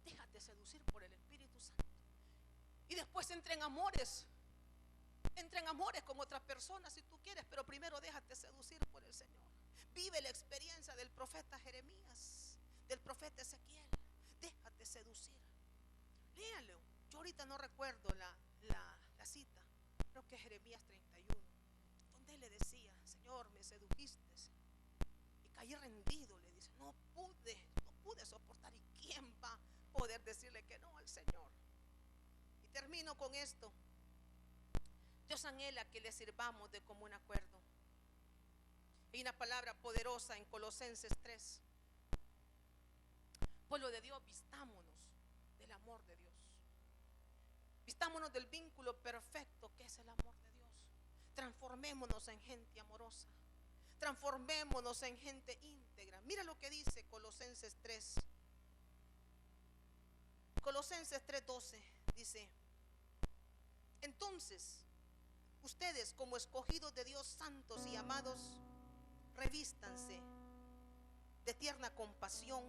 Déjate seducir por el Espíritu Santo. Y después entra en amores con otras personas si tú quieres, pero primero déjate seducir por el Señor. Vive la experiencia del profeta Jeremías, del profeta Ezequiel. Déjate seducir. Léalo. Yo ahorita no recuerdo la cita. Creo que es Jeremías 31, donde él le decía: Señor, me sedujiste y caí rendido. Le dice: no pude soportar. ¿Y quién va a poder decirle que no al Señor? Y termino con esto. Dios anhela que le sirvamos de común acuerdo. Hay una palabra poderosa en Colosenses 3. Pueblo de Dios, vistámonos del amor de Dios. Vistámonos del vínculo perfecto que es el amor de Dios. Transformémonos en gente amorosa. Transformémonos en gente íntegra. Mira lo que dice Colosenses 3. Colosenses 3:12 dice: entonces, ustedes como escogidos de Dios, santos y amados, revístanse de tierna compasión.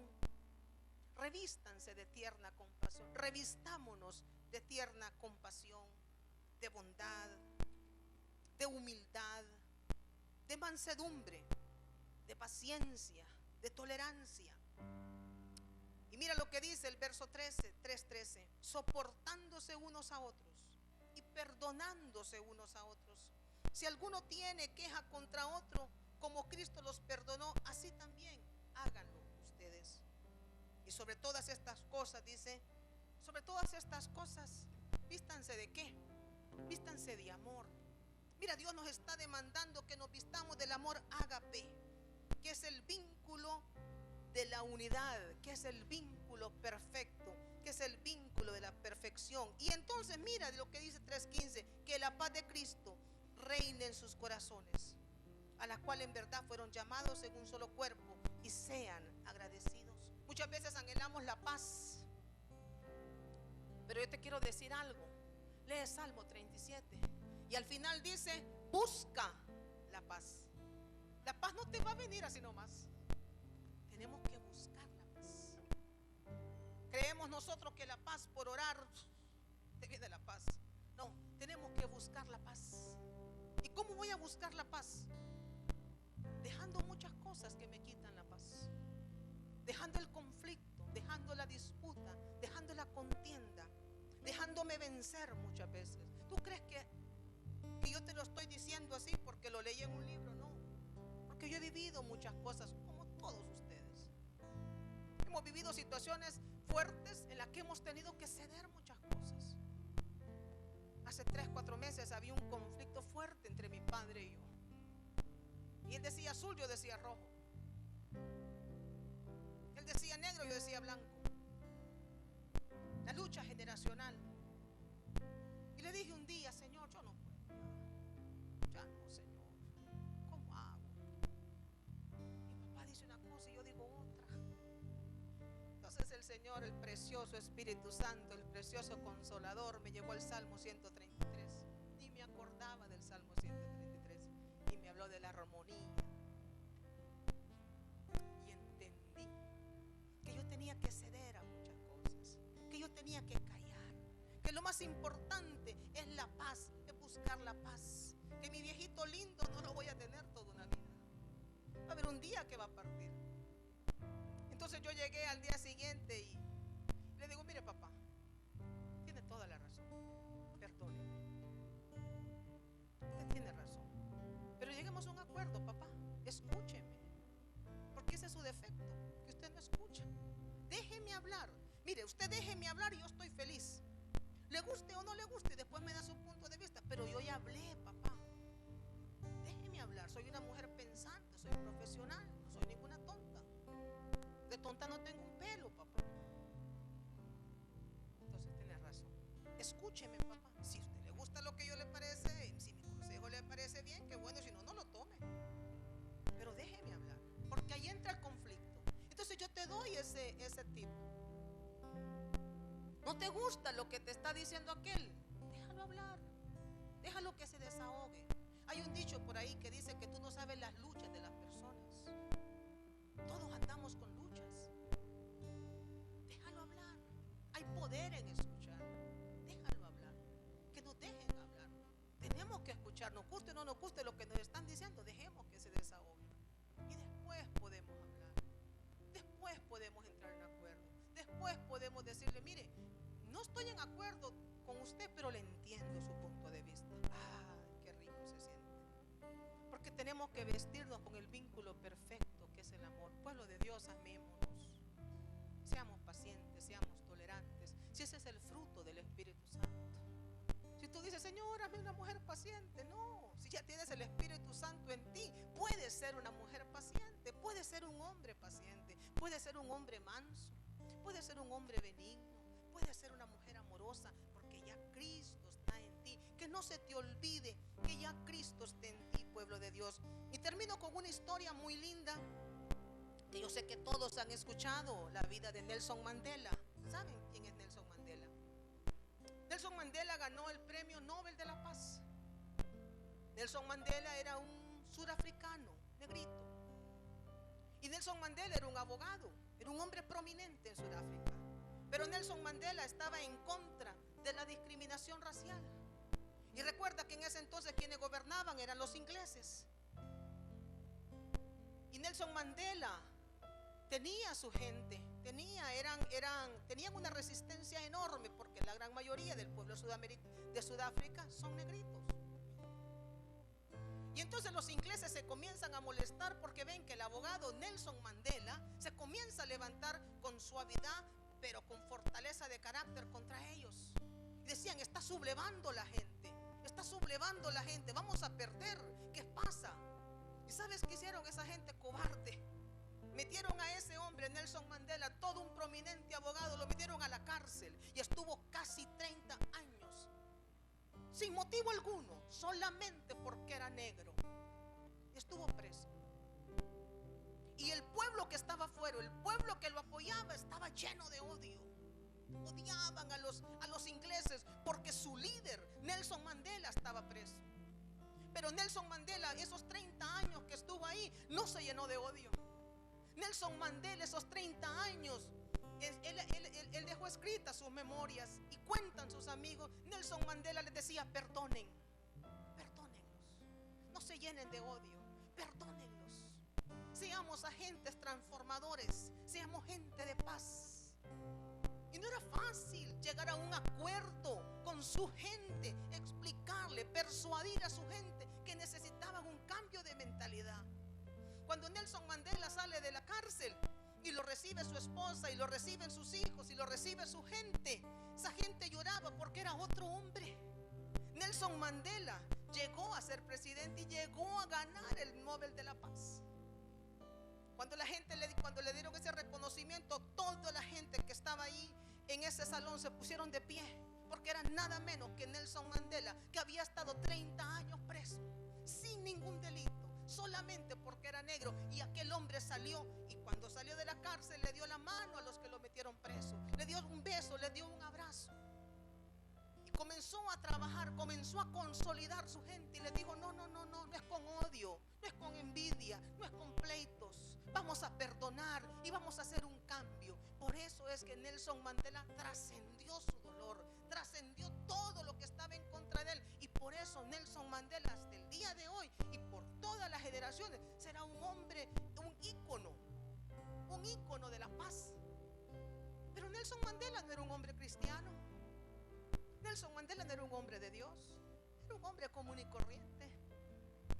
Revístanse de tierna compasión. Revistámonos de tierna compasión, de bondad, de humildad, de mansedumbre, de paciencia, de tolerancia. Y mira lo que dice el verso 3:13: soportándose unos a otros y perdonándose unos a otros. Si alguno tiene queja contra otro, como Cristo los perdonó, así también háganlo ustedes. Y sobre todas estas cosas, dice, sobre todas estas cosas, vístanse de ¿qué? Vístanse de amor. Mira, Dios nos está demandando que nos vistamos del amor ágape, que es el vínculo de la unidad, que es el vínculo perfecto, que es el vínculo de la perfección. Y entonces mira lo que dice 3:15: que la paz de Cristo reine en sus corazones, a la cual en verdad fueron llamados en un solo cuerpo, y sean agradecidos. Muchas veces anhelamos la paz, pero yo te quiero decir algo. Lee Salmo 37 y al final dice: busca la paz. La paz no te va a venir así nomás. Tenemos que buscar la paz. Creemos nosotros que la paz por orar te viene la paz. No, tenemos que buscar la paz. ¿Y cómo voy a buscar la paz? Dejando muchas cosas que me quitan la paz, dejando el conflicto, dejando la disputa, dejando la contienda, dejándome vencer muchas veces. ¿Tú crees que yo te lo estoy diciendo así porque lo leí en un libro? No, porque yo he vivido muchas cosas como todos ustedes. Hemos vivido situaciones fuertes en las que hemos tenido que ceder muchas cosas. Hace 3-4 meses había un conflicto fuerte entre mi padre y yo. Y él decía azul, yo decía rojo. Él decía negro, yo decía blanco. La lucha generacional. Y le dije un día: Señor, yo no puedo. Ya no, Señor. ¿Cómo hago? Mi papá dice una cosa y yo digo otra. Entonces el Señor, el precioso Espíritu Santo, el precioso Consolador, me llevó al Salmo 133. Ni me acordaba del Salmo 133. Y me habló de la armonía. Y entendí que yo tenía que ceder a muchas cosas, que yo tenía que callar, que lo más importante es la paz, es buscar la paz. que mi viejito lindo no lo voy a tener toda una vida. Va a haber un día que va a partir. Entonces yo llegué al día siguiente y le digo, mire papá, tiene toda la razón, perdóneme, usted tiene razón, pero lleguemos a un acuerdo, papá, escúcheme, porque ese es su defecto, que usted no escucha. Déjeme hablar, mire, usted déjeme hablar y yo estoy feliz, le guste o no le guste, y después me da su punto de vista, pero yo ya hablé, papá, déjeme hablar, soy una mujer pensante, soy profesional, no soy ninguna tonta. De tonta no tengo un pelo, papá. Entonces tiene razón. Escúcheme, papá. Si a usted le gusta lo que yo le parece, si mi consejo le parece bien, qué bueno, si no, no lo tome. Pero déjeme hablar, porque ahí entra el conflicto. Entonces yo te doy ese tip. ¿No te gusta lo que te está diciendo aquel? Déjalo hablar. Déjalo que se desahogue. Hay un dicho por ahí que dice que tú no sabes las luchas de las personas. Todos andamos con luchas. Déjalo hablar. Hay poder en escuchar. Déjalo hablar. Que nos dejen hablar. Tenemos que escuchar, nos guste o no nos guste lo que nos están diciendo. Dejemos que se desahogue. Y después podemos hablar. Después podemos entrar en acuerdo. Después podemos decirle, mire, no estoy en acuerdo con usted, pero le entiendo su punto de vista. Qué rico se siente. Porque tenemos que vestirnos con el vínculo perfecto que es el amor. Pueblo de Dios, amémonos. Seamos pacientes, seamos tolerantes. Si ese es el fruto del Espíritu Santo. Si tú dices, Señor, hazme una mujer paciente, no. Si ya tienes el Espíritu Santo en ti, puedes ser una mujer paciente, puedes ser un hombre paciente, puedes ser un hombre manso, puedes ser un hombre benigno, puedes ser una mujer amorosa, porque ya Cristo está en ti. Que no se te olvide que ya Cristo está en ti, pueblo de Dios. Y termino con una historia muy linda, que yo sé que todos han escuchado, la vida de Nelson Mandela. ¿Saben quién es Nelson Mandela? Nelson Mandela ganó el Premio Nobel de la Paz. Nelson Mandela era un surafricano, negrito. Y Nelson Mandela era un abogado, era un hombre prominente en Sudáfrica. Pero Nelson Mandela estaba en contra de la discriminación racial. Y recuerda que en ese entonces quienes gobernaban eran los ingleses. Y Nelson Mandela tenía su gente, tenían una resistencia enorme, porque la gran mayoría del pueblo de Sudáfrica son negritos. Y entonces los ingleses se comienzan a molestar porque ven que el abogado Nelson Mandela se comienza a levantar con suavidad, pero con fortaleza de carácter contra ellos. Y decían, está sublevando la gente, vamos a perder, ¿qué pasa? ¿Y sabes qué hicieron esa gente cobarde? Metieron a ese hombre, Nelson Mandela, todo un prominente abogado, lo metieron a la cárcel y estuvo casi 30 años, sin motivo alguno, solamente porque era negro. Estuvo preso. Y el pueblo que estaba afuera, el pueblo que lo apoyaba, estaba lleno de odio. Odiaban a los ingleses porque su líder, Nelson Mandela, estaba preso. Pero Nelson Mandela, esos 30 años que estuvo ahí, no se llenó de odio. Nelson Mandela, esos 30 años, él dejó escritas sus memorias y cuentan sus amigos. Nelson Mandela les decía, perdónenlos, no se llenen de odio, perdónenlos. Seamos agentes transformadores, seamos gente de paz. Y no era fácil llegar a un acuerdo con su gente, explicarle, persuadir a su gente que necesitaban un cambio de mentalidad. Cuando Nelson Mandela sale de la cárcel y lo recibe su esposa y lo reciben sus hijos y lo recibe su gente, esa gente lloraba porque era otro hombre. Nelson Mandela llegó a ser presidente y llegó a ganar el Nobel de la Paz. Cuando le dieron ese reconocimiento, toda la gente que estaba ahí en ese salón se pusieron de pie, porque era nada menos que Nelson Mandela, que había estado 30 años preso sin ningún delito, solamente porque era negro. Y aquel hombre salió, y cuando salió de la cárcel le dio la mano a los que lo metieron preso, le dio un beso, le dio un abrazo, y comenzó a trabajar, comenzó a consolidar su gente. Y le dijo, no es con odio, no es con envidia, no es con pleitos, vamos a perdonar y vamos a hacer un cambio. Por eso es que Nelson Mandela trascendió su dolor, trascendió todo lo que estaba en contra de él, y por por eso Nelson Mandela hasta el día de hoy y por todas las generaciones será un hombre, un ícono de la paz. Pero Nelson Mandela no era un hombre cristiano. Nelson Mandela no era un hombre de Dios. Era un hombre común y corriente.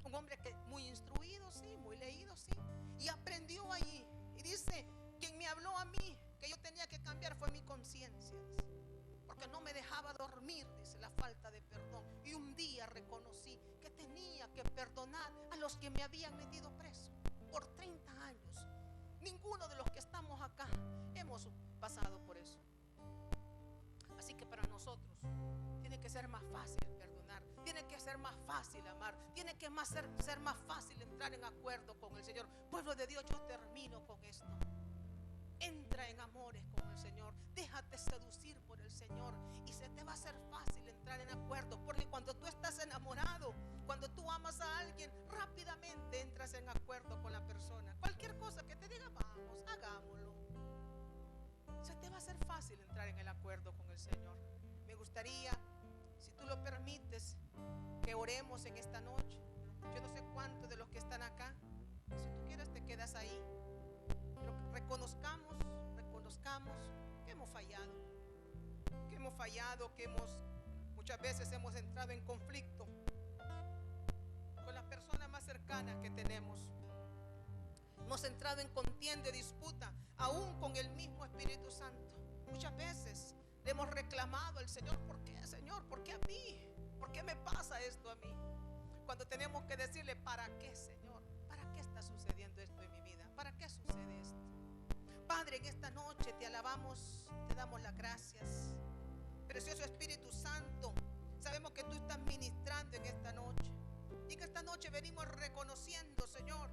Un hombre que muy instruido, sí, muy leído, sí. Y aprendió allí. Y dice, quien me habló a mí que yo tenía que cambiar fue mi conciencia, porque no me dejaba dormir, dice, la falta de perdón. Y un día reconocí que tenía que perdonar a los que me habían metido preso por 30 años. Ninguno de los que estamos acá hemos pasado por eso. Así que para nosotros tiene que ser más fácil perdonar, tiene que ser más fácil amar, tiene que ser más fácil entrar en acuerdo con el Señor. Pueblo de Dios, yo termino con esto. Entra en amores con el Señor, déjate seducir por el Señor y se te va a hacer fácil entrar en acuerdo, porque cuando tú estás enamorado, cuando tú amas a alguien, rápidamente entras en acuerdo con la persona. Cualquier cosa que te diga, vamos, hagámoslo. Se te va a hacer fácil entrar en el acuerdo con el Señor. Me gustaría, si tú lo permites, que oremos en esta noche. Yo no sé cuántos de los que están acá, si tú quieres te quedas ahí. Pero reconozcamos que hemos fallado, que muchas veces hemos entrado en conflicto con las personas más cercanas que tenemos. Hemos entrado en contienda y disputa, aún con el mismo Espíritu Santo. Muchas veces le hemos reclamado al Señor, ¿por qué, Señor? ¿Por qué a mí? ¿Por qué me pasa esto a mí? Cuando tenemos que decirle, ¿para qué, Señor? ¿Para qué está sucediendo esto en mi vida? ¿Para qué sucede esto? Padre, en esta noche te alabamos, te damos las gracias. Precioso Espíritu Santo, sabemos que tú estás ministrando en esta noche. Y en esta noche venimos reconociendo, Señor,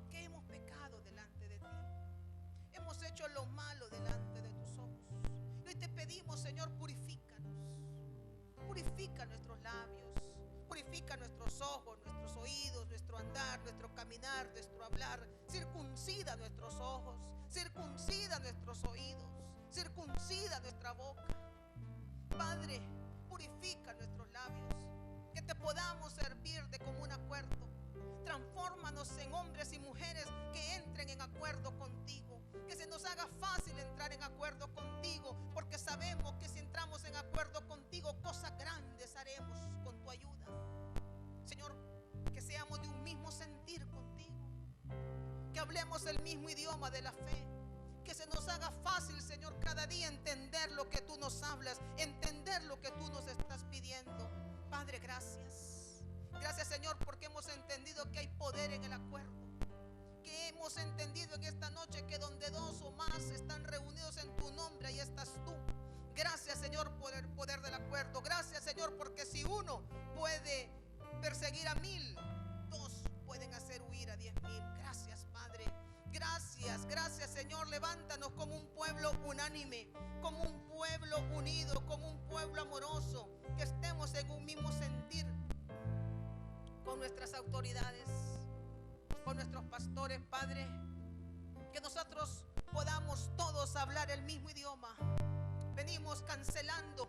que hemos pecado delante de ti. Hemos hecho lo malo delante de tus ojos. Y hoy te pedimos, Señor, purifícanos. Purifica nuestros labios. Purifica nuestros ojos, nuestros oídos, nuestro andar, nuestro caminar, nuestro hablar. Circuncida nuestros ojos, circuncida nuestros oídos, circuncida nuestra boca. Padre, purifica nuestros labios, que te podamos servir de común acuerdo. Transfórmanos en hombres y mujeres que entren en acuerdo contigo, que se nos haga fácil entrar en acuerdo contigo, porque sabemos que si entramos en acuerdo contigo, cosas grandes haremos con tu ayuda. Señor, que seamos de un mismo sentir contigo, que hablemos el mismo idioma de la fe, que se nos haga fácil, Señor, cada día entender lo que tú nos hablas, entender lo que tú nos estás pidiendo. Padre, gracias. Gracias, Señor, porque hemos entendido que hay poder en el acuerdo, que hemos entendido en esta noche que donde dos o más están reunidos en tu nombre, ahí estás tú. Gracias, Señor, por el poder del acuerdo. Gracias, Señor, porque si uno puede perseguir a 1000, dos pueden hacer huir a 10,000. Gracias, Padre. Gracias, gracias, Señor. Levántanos como un pueblo unánime, como un pueblo unido, como un pueblo amoroso, que estemos en un mismo sentir con nuestras autoridades, con nuestros pastores, Padre, que nosotros podamos todos hablar el mismo idioma. Venimos cancelando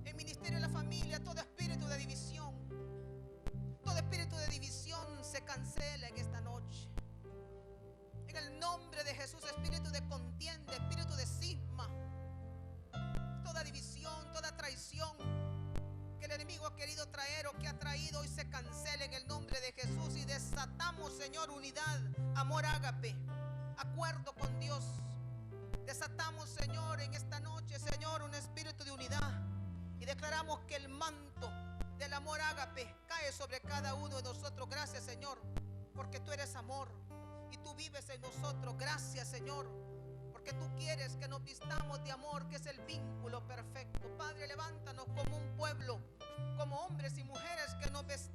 el ministerio de la familia todo espíritu de división. Todo espíritu de división se cancela en esta noche. En el nombre de Jesús, espíritu de contienda, espíritu de cisma, toda división, toda traición que el enemigo ha querido traer o que ha traído, hoy se cancela en el nombre de Jesús. Y desatamos, Señor, unidad, amor ágape, acuerdo con Dios. Desatamos, Señor, en esta noche, Señor, un espíritu de unidad. Y declaramos que el manto del amor ágape cae sobre cada uno de nosotros. Gracias, Señor, porque tú eres amor y tú vives en nosotros. Gracias, Señor, porque tú quieres que nos vistamos de amor, que es el vínculo perfecto. Padre, levántanos como un pueblo, como hombres y mujeres que nos vestimos